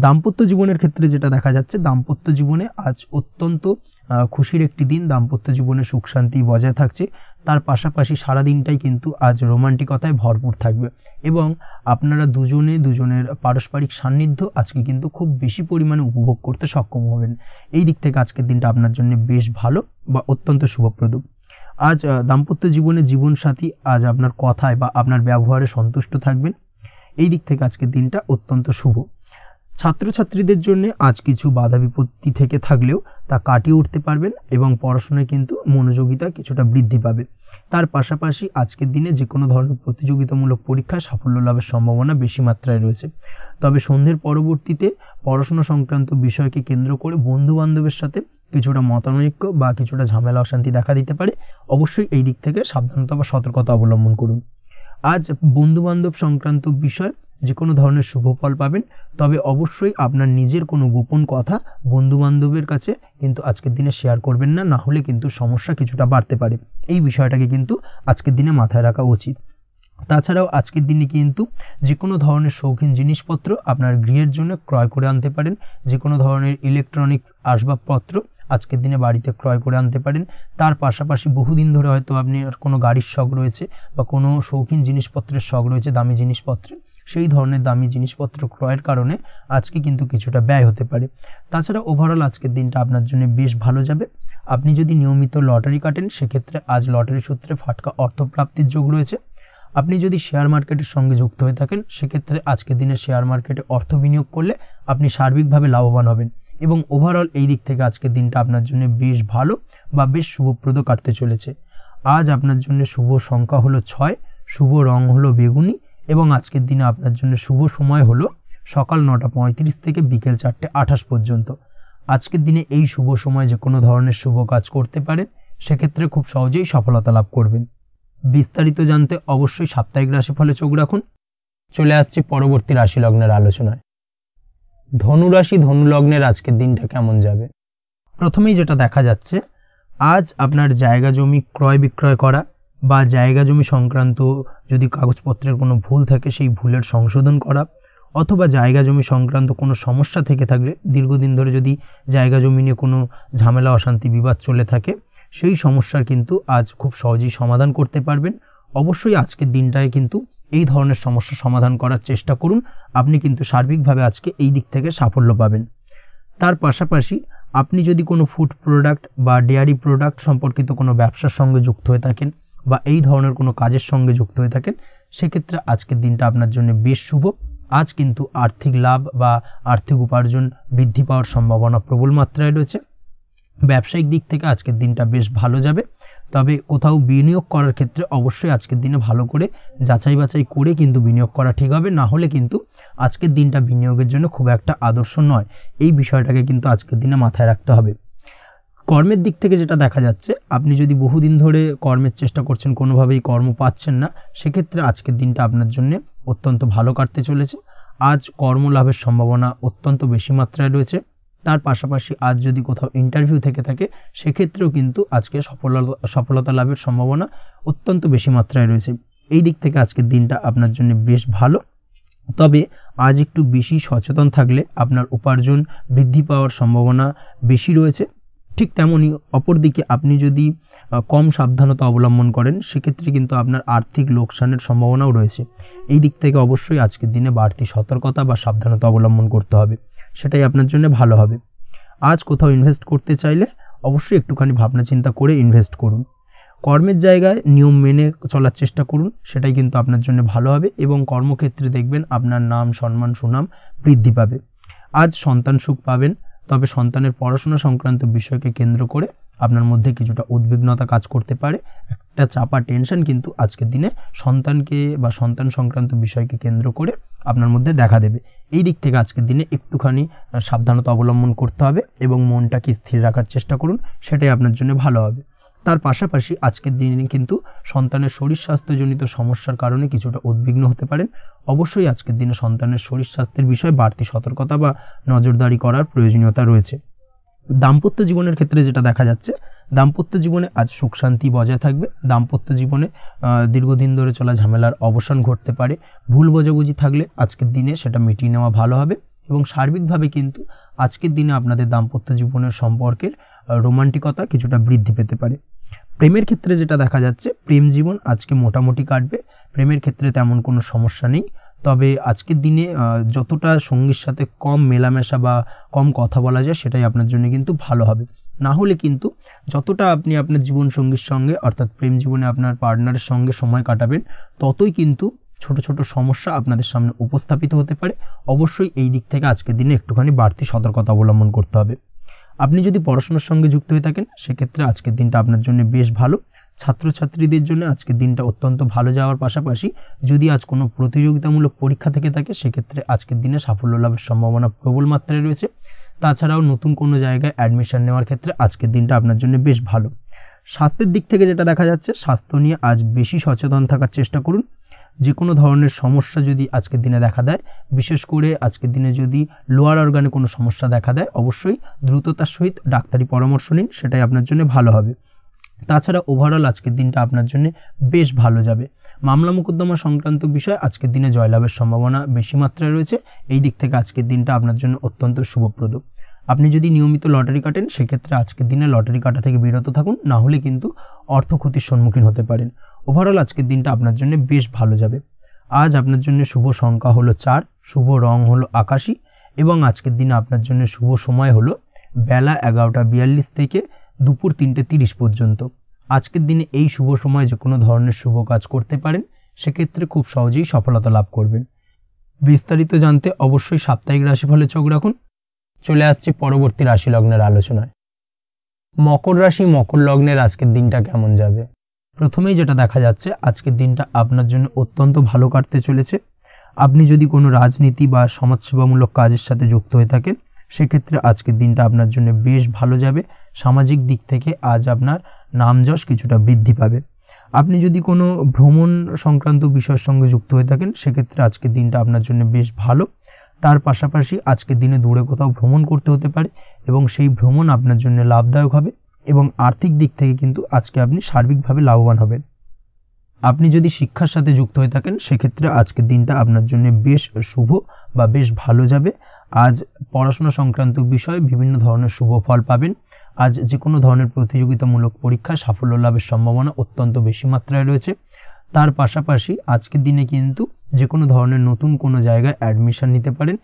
Speaker 1: দাম্পত্য জীবনের ক্ষেত্রে যেটা দেখা যাচ্ছে, দাম্পত্য জীবনে আজ অত্যন্ত খুশির একটি দিন। দাম্পত্য জীবনে সুখ শান্তি বজায় থাকছে। তার পাশাপাশি সারা দিনটাই কিন্তু আজ রোমান্টিকতায় ভরপুর থাকবে এবং আপনারা দুজনের পারস্পরিক সান্নিধ্য আজকে কিন্তু খুব বেশি পরিমাণে উপভোগ করতে সক্ষম হবেন। এই দিক থেকে আজকের দিনটা আপনার জন্য বেশ ভালো বা অত্যন্ত শুভপ্রদ। আজ দাম্পত্য জীবনে জীবনসাথী আজ আপনার কথায় বা আপনার ব্যবহারে সন্তুষ্ট থাকবেন। এই দিক থেকে আজকের দিনটা অত্যন্ত শুভ। ছাত্রছাত্রীদের জন্য আজ কিছু বাধা বিপত্তি থেকে থাকলেও তা কাটিয়ে উঠতে পারবেন এবং পড়াশোনায় কিন্তু মনোযোগিতা কিছুটা বৃদ্ধি পাবে। তার পাশাপাশি আজকের দিনে যে কোনো ধরনের প্রতিযোগিতামূলক পরীক্ষায় সাফল্য লাভের সম্ভাবনা বেশি মাত্রায় রয়েছে। তবে সন্ধ্যের পরবর্তীতে পড়াশোনা সংক্রান্ত বিষয়কে কেন্দ্র করে বন্ধু বান্ধবের সাথে কিছুটা মতানৈক্য বা কিছুটা ঝামেলা অশান্তি দেখা দিতে পারে। অবশ্যই এই দিক থেকে সাবধানতা বা সতর্কতা অবলম্বন করুন। আজ বন্ধু বান্ধব সংক্রান্ত বিষয় যে কোনো ধরনের শুভ ফল পাবেন, তবে অবশ্যই আপনার নিজের কোনো গোপন কথা বন্ধু বান্ধবের কাছে কিন্তু আজকের দিনে শেয়ার করবেন না, না হলে কিন্তু সমস্যা কিছুটা বাড়তে পারে। এই বিষয়টাকে কিন্তু আজকের দিনে মাথায় রাখা উচিত। তাছাড়াও আজকের দিনে কিন্তু যে কোনো ধরনের শৌখিন জিনিসপত্র আপনার গৃহের জন্য ক্রয় করে আনতে পারেন। যে কোনো ধরনের ইলেকট্রনিক্স আসবাবপত্র আজকের দিনে বাড়িতে ক্রয় করে আনতে পারেন। তার পাশাপাশি বহুদিন ধরে হয়তো আপনি কোনো গাড়ির শখ রয়েছে বা কোনো শৌখিন জিনিসপত্রের শখ রয়েছে, দামি জিনিসপত্রের, সেই ধরনের দামি জিনিসপত্র ক্রয়ের কারণে আজকে কিন্তু কিছুটা ব্যয় হতে পারে। তাছাড়া ওভারঅল আজকের দিনটা আপনার জন্য বেশ ভালো যাবে। আপনি যদি নিয়মিত লটারি কাটেন, সেক্ষেত্রে আজ লটারি সূত্রে ফাটকা অর্থপ্রাপ্তির যোগ রয়েছে। আপনি যদি শেয়ার মার্কেটের সঙ্গে যুক্ত হয়ে থাকেন, সেক্ষেত্রে আজকের দিনে শেয়ার মার্কেটে অর্থ বিনিয়োগ করলে আপনি সার্বিকভাবে লাভবান হবেন এবং ওভারঅল এই দিক থেকে আজকের দিনটা আপনার জন্য বেশ ভালো বা বেশ শুভপ্রদ কাটতে চলেছে। আজ আপনার জন্য শুভ সংখ্যা হলো 6, শুভ রং হলো বেগুনি এবং আজকের দিনে আপনার জন্য শুভ সময় হলো সকাল 9:35 থেকে বিকেল 4:28 পর্যন্ত। আজকের দিনে এই শুভ সময় যে কোনো ধরনের শুভ কাজ করতে পারেন, সেক্ষেত্রে খুব সহজেই সফলতা লাভ করবেন। বিস্তারিত জানতে অবশ্যই সাপ্তাহিক রাশিফলে চোখ রাখুন। চলে আসছে পরবর্তী রাশি লগ্নের আলোচনায়। ধনু রাশি ধনু লগ্নের আজকের দিনটা কেমন যাবে? প্রথমেই যেটা দেখা যাচ্ছে, আজ আপনার জায়গা জমি ক্রয় বিক্রয় করা বা জায়গা জমি সংক্রান্ত যদি কাগজপত্রের কোনো ভুল থাকে সেই ভুলের সংশোধন করা, অথবা জায়গা জমি সংক্রান্ত কোনো সমস্যা থেকে থাকলে, দীর্ঘদিন ধরে যদি জায়গা জমি নিয়ে কোনো ঝামেলা অশান্তি বিবাদ চলে থাকে, সেই সমস্যার কিন্তু আজ খুব সহজেই সমাধান করতে পারবেন। অবশ্যই আজকের দিনটায় কিন্তু এই ধরনের সমস্যা সমাধান করার চেষ্টা করুন। আপনি কিন্তু সার্বিকভাবে আজকে এই দিক থেকে সাফল্য পাবেন। তার পাশাপাশি আপনি যদি কোনো ফুড প্রোডাক্ট বা ডেয়ারি প্রোডাক্ট সম্পর্কিত কোনো ব্যবসার সঙ্গে যুক্ত হয়ে থাকেন বা এই ধরনের কোনো কাজের সঙ্গে যুক্ত হয়ে থাকেন, সেক্ষেত্রে আজকের দিনটা আপনার জন্য বেশ শুভ। আজ কিন্তু আর্থিক লাভ বা আর্থিক উপার্জন বৃদ্ধি পাওয়ার সম্ভাবনা প্রবল মাত্রায় রয়েছে। ব্যবসায়িক দিক থেকে আজকের দিনটা বেশ ভালো যাবে। তবে কোথাও বিনিয়োগ করার ক্ষেত্রে অবশ্যই আজকের দিনে ভালো করে যাচাই বাছাই করে কিন্তু বিনিয়োগ করা ঠিক হবে, না হলে কিন্তু আজকের দিনটা বিনিয়োগের জন্য খুব একটা আদর্শ নয়। এই বিষয়টাকে কিন্তু আজকের দিনে মাথায় রাখতে হবে। কর্মের দিক থেকে যেটা দেখা যাচ্ছে, আপনি যদি বহুদিন ধরে কর্মের চেষ্টা করছেন, কোনোভাবেই কর্ম পাচ্ছেন না, সেক্ষেত্রে আজকের দিনটা আপনার জন্য অত্যন্ত ভালো কাটতে চলেছে। আজ কর্মলাভের সম্ভাবনা অত্যন্ত বেশি মাত্রায় রয়েছে। তার পাশাপাশি আজ যদি কোথাও ইন্টারভিউ থেকে থাকে, সেক্ষেত্রেও কিন্তু আজকে সফলতা লাভের সম্ভাবনা অত্যন্ত বেশি মাত্রায় রয়েছে। এই দিক থেকে আজকের দিনটা আপনার জন্য বেশ ভালো। তবে আজ একটু বেশি সচেতন থাকলে আপনার উপার্জন বৃদ্ধি পাওয়ার সম্ভাবনা বেশি রয়েছে। ঠিক তেমনই অপরদিকে আপনি যদি কম সাবধানতা অবলম্বন করেন, সেক্ষেত্রে কিন্তু আপনার আর্থিক লোকসানের সম্ভাবনাও রয়েছে। এই দিক থেকে অবশ্যই আজকের দিনে বাড়তি সতর্কতা বা সাবধানতা অবলম্বন করতে হবে, সেটাই আপনার জন্য ভালো হবে। আজ কোথাও ইনভেস্ট করতে চাইলে অবশ্যই একটুখানি ভাবনা চিন্তা করে ইনভেস্ট করুন। কর্মের জায়গায় নিয়ম মেনে চলার চেষ্টা করুন, সেটাই কিন্তু আপনার জন্য ভালো হবে এবং কর্মক্ষেত্রে দেখবেন আপনার নাম সম্মান সুনাম বৃদ্ধি পাবে। আজ সন্তান সুখ পাবেন, তবে সন্তানের পড়াশোনা সংক্রান্ত বিষয়কে কেন্দ্র করে আপনার মধ্যে কিছুটা উদ্বিগ্নতা কাজ করতে পারে। একটা চাপা টেনশন কিন্তু আজকের দিনে সন্তানকে বা সন্তান সংক্রান্ত বিষয়কে কেন্দ্র করে আপনার মধ্যে দেখা দেবে। এই দিক থেকে আজকের দিনে একটুখানি সাবধানতা অবলম্বন করতে হবে এবং মনটাকে স্থির রাখার চেষ্টা করুন, সেটাই আপনার জন্য ভালো হবে। তার পাশাপাশি আজকের দিনে কিন্তু সন্তানের শরীর স্বাস্থ্যজনিত সমস্যার কারণে কিছুটা উদ্বিগ্ন হতে পারেন। অবশ্যই আজকের দিনে সন্তানের শরীর স্বাস্থ্যের বিষয়ে বাড়তি সতর্কতা বা নজরদারি করার প্রয়োজনীয়তা রয়েছে। দাম্পত্য জীবনের ক্ষেত্রে যেটা দেখা যাচ্ছে, দাম্পত্য জীবনে আজ সুখ শান্তি বজায় থাকবে। দাম্পত্য জীবনে দীর্ঘদিন ধরে চলা ঝামেলার অবসান ঘটতে পারে। ভুল বোঝাবুঝি থাকলে আজকের দিনে সেটা মিটিয়ে নেওয়া ভালো হবে এবং সার্বিকভাবে কিন্তু আজকের দিনে আপনাদের দাম্পত্য জীবনের সম্পর্কের রোমান্টিকতা কিছুটা বৃদ্ধি পেতে পারে। প্রেমের ক্ষেত্রে যেটা দেখা যাচ্ছে, প্রেম জীবন আজকে মোটামুটি কাটবে। প্রেমের ক্ষেত্রে তেমন কোনো সমস্যা নেই, তবে আজকের দিনে যতটা সঙ্গীর সাথে কম মেলামেশা বা কম কথা বলা যায় সেটাই আপনার জন্য কিন্তু ভালো হবে। না হলে কিন্তু যতটা আপনি আপনার জীবন সঙ্গীর সঙ্গে অর্থাৎ প্রেম জীবনে আপনার পার্টনারের সঙ্গে সময় কাটাবেন, ততই কিন্তু ছোট ছোট সমস্যা আপনাদের সামনে উপস্থাপিত হতে পারে। অবশ্যই এই দিক থেকে আজকের দিনে একটুখানি বাড়তি সতর্কতা অবলম্বন করতে হবে। আপনি যদি পড়াশোনার সঙ্গে যুক্ত হয়ে থাকেন, সেক্ষেত্রে আজকের দিনটা আপনার জন্য বেশ ভালো। ছাত্রছাত্রীদের জন্য আজকের দিনটা অত্যন্ত ভালো যাওয়ার পাশাপাশি যদি আজ কোনো প্রতিযোগিতামূলক পরীক্ষা থেকে থাকে, সেক্ষেত্রে আজকের দিনে সাফল্য লাভের সম্ভাবনা প্রবল মাত্রায় রয়েছে। তাছাড়াও নতুন কোনো জায়গায় অ্যাডমিশন নেওয়ার ক্ষেত্রে আজকের দিনটা আপনার জন্য বেশ ভালো। স্বাস্থ্যের দিক থেকে যেটা দেখা যাচ্ছে, স্বাস্থ্য নিয়ে আজ বেশি সচেতন থাকার চেষ্টা করুন। যে কোনো ধরনের সমস্যা যদি আজকের দিনে দেখা দেয়, বিশেষ করে আজকের দিনে যদি লোয়ার অর্গানে কোনো সমস্যা দেখা দেয়, অবশ্যই দ্রুততার সহিত ডাক্তারি পরামর্শ নিন, সেটাই আপনার জন্য ভালো হবে। তাছাড়া ওভারঅল আজকের দিনটা আপনার জন্য বেশ ভালো যাবে। মামলা মোকদ্দমা সংক্রান্ত বিষয় আজকের দিনে জয়লাভের সম্ভাবনা বেশি মাত্রায় রয়েছে। এই দিক থেকে আজকের দিনটা আপনার জন্য অত্যন্ত শুভপ্রদ। আপনি যদি নিয়মিত লটারি কাটেন, সেক্ষেত্রে আজকের দিনে লটারি কাটা থেকে বিরত থাকুন, না হলে কিন্তু অর্থ ক্ষতির সম্মুখীন হতে পারেন। ওভারঅল আজকের দিনটা আপনার জন্য বেশ ভালো যাবে। আজ আপনার জন্য শুভ সংখ্যা হলো 4, শুভ রং হলো আকাশী এবং আজকের দিনে আপনার জন্য শুভ সময় হলো বেলা 11:42 থেকে দুপুর 3:30 পর্যন্ত। আজকের দিনে এই শুভ সময় যে কোনো ধরনের শুভ কাজ করতে পারেন, সেক্ষেত্রে খুব সহজেই সফলতা লাভ করবেন। বিস্তারিত জানতে অবশ্যই সাপ্তাহিক রাশিফলে চোখ রাখুন। চলে আসছে পরবর্তী রাশি লগ্নের আলোচনায়। মকর রাশি মকর লগ্নের আজকের দিনটা কেমন যাবে? প্রথমেই যেটা দেখা যাচ্ছে, আজকের দিনটা আপনার জন্য অত্যন্ত ভালো কাটতে চলেছে। আপনি যদি কোনো রাজনীতি বা সমাজসেবামূলক কাজের সাথে যুক্ত হয়ে থাকেন, সেক্ষেত্রে আজকের দিনটা আপনার জন্য বেশ ভালো যাবে। সামাজিক দিক থেকে আজ আপনার নামযশ কিছুটা বৃদ্ধি পাবে। আপনি যদি কোনো ভ্রমণ সংক্রান্ত বিষয়ের সঙ্গে যুক্ত হয়ে থাকেন, সেক্ষেত্রে আজকের দিনটা আপনার জন্য বেশ ভালো। তার পাশাপাশি আজকের দিনে দূরে কোথাও ভ্রমণ করতে হতে পারে এবং সেই ভ্রমণ আপনার জন্য লাভদায়ক হবে এবং আর্থিক দিক থেকে কিন্তু আজকে আপনি সার্বিকভাবে লাভবান হবেন। আপনি যদি শিক্ষার সাথে যুক্ত হয়ে থাকেন, সেক্ষেত্রে আজকের দিনটা আপনার জন্য বেশ শুভ বা বেশ ভালো যাবে। আজ পড়াশোনা সংক্রান্ত বিষয়ে বিভিন্ন ধরনের শুভ ফল পাবেন। আজ যে কোনো ধরনের প্রতিযোগিতামূলক পরীক্ষায় সাফল্য লাভের সম্ভাবনা অত্যন্ত বেশি মাত্রায় রয়েছে। তার পাশাপাশি আজকের দিনে কিন্তু যে কোনো ধরনের নতুন কোনো জায়গায় অ্যাডমিশন নিতে পারেন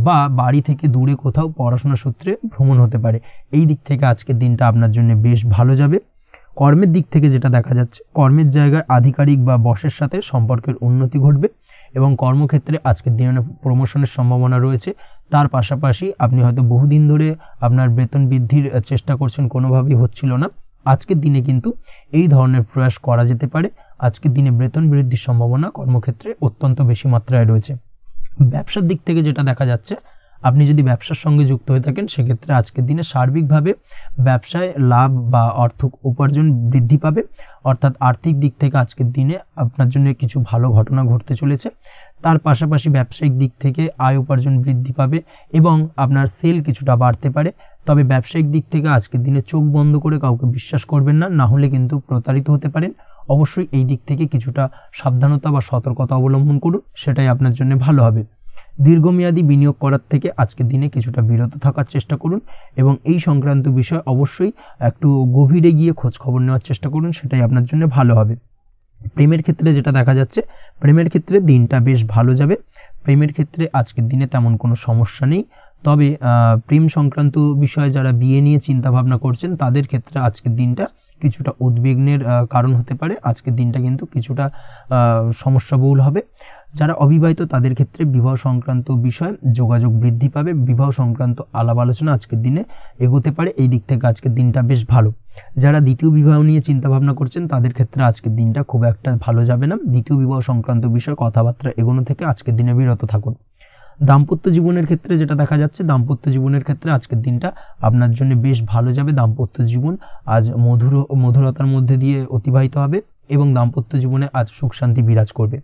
Speaker 1: বা বাড়ি থেকে দূরে কোথাও পড়াশোনা সূত্রে ভ্রমণ হতে পারে। এই দিক থেকে আজকের দিনটা আপনার জন্য বেশ ভালো যাবে। কর্মের দিক থেকে যেটা দেখা যাচ্ছে, কর্মের জায়গায় আধিকারিক বা বসের সাথে সম্পর্কের উন্নতি ঘটবে এবং কর্মক্ষেত্রে আজকের দিনে প্রমোশনের সম্ভাবনা রয়েছে। তার পাশাপাশি আপনি হয়তো বহুদিন ধরে আপনার বেতন বৃদ্ধির চেষ্টা করছেন, কোনোভাবেই হচ্ছিল না। আজকের দিনে কিন্তু এই ধরনের প্রয়াস করা যেতে পারে। আজকের দিনে বেতন বৃদ্ধির সম্ভাবনা কর্মক্ষেত্রে অত্যন্ত বেশি মাত্রায় রয়েছে। ব্যবসার দিক থেকে যেটা দেখা যাচ্ছে, আপনি যদি ব্যবসার সঙ্গে যুক্ত হয়ে থাকেন, সেক্ষেত্রে আজকের দিনে সার্বিকভাবে ব্যবসায় লাভ বা অর্থ উপার্জন বৃদ্ধি পাবে। অর্থাৎ আর্থিক দিক থেকে আজকের দিনে আপনার জন্য কিছু ভালো ঘটনা ঘটতে চলেছে। তার পাশাপাশি ব্যবসায়িক দিক থেকে আয় উপার্জন বৃদ্ধি পাবে এবং আপনার সেল কিছুটা বাড়তে পারে। তবে ব্যবসায়িক দিক থেকে আজকের দিনে চোখ বন্ধ করে কাউকে বিশ্বাস করবেন না, না হলে কিন্তু প্রতারিত হতে পারেন। অবশ্যই এই দিক থেকে কিছুটা সাবধানতা বা সতর্কতা অবলম্বন করুন, সেটাই আপনার জন্য ভালো হবে। দীর্ঘমেয়াদী বিনিয়োগ করার থেকে আজকের দিনে কিছুটা বিরত থাকার চেষ্টা করুন এবং এই সংক্রান্ত বিষয় অবশ্যই একটু গভীরে গিয়ে খোঁজ খবর নেওয়ার চেষ্টা করুন, সেটাই আপনার জন্য ভালো হবে। প্রেমের ক্ষেত্রে যেটা দেখা যাচ্ছে, প্রেমের ক্ষেত্রে দিনটা বেশ ভালো যাবে। প্রেমের ক্ষেত্রে আজকের দিনে তেমন কোনো সমস্যা নেই, তবে প্রেম সংক্রান্ত বিষয়ে যারা বিয়ে নিয়ে চিন্তা ভাবনা করছেন তাদের ক্ষেত্রে আজকের দিনটা কিছুটা উদ্বিগ্নের কারণ হতে পারে। আজকের দিনটা কিন্তু কিছুটা সমস্যাবহুল হবে। যারা অবিবাহিত তাদের ক্ষেত্রে বিবাহ সংক্রান্ত বিষয়ে যোগাযোগ বৃদ্ধি পাবে, বিবাহ সংক্রান্ত আলাপ আলোচনা আজকের দিনে এগোতে পারে, এই দিক থেকে আজকের দিনটা বেশ ভালো। যারা দ্বিতীয় বিবাহ নিয়ে চিন্তা ভাবনা করছেন তাদের ক্ষেত্রে আজকের দিনটা খুব একটা ভালো যাবে না। দ্বিতীয় বিবাহ সংক্রান্ত বিষয়ে কথাবার্তা এগোনো থেকে আজকের দিনে বিরত থাকুন। দাম্পত্য জীবনের ক্ষেত্রে যেটা দেখা যাচ্ছে, দাম্পত্য জীবনের ক্ষেত্রে আজকের দিনটা আপনার জন্য বেশ ভালো যাবে। দাম্পত্য জীবন আজ মধুরতার মধ্যে দিয়ে অতিবাহিত হবে এবং দাম্পত্য জীবনে আজ সুখ শান্তি বিরাজ করবে।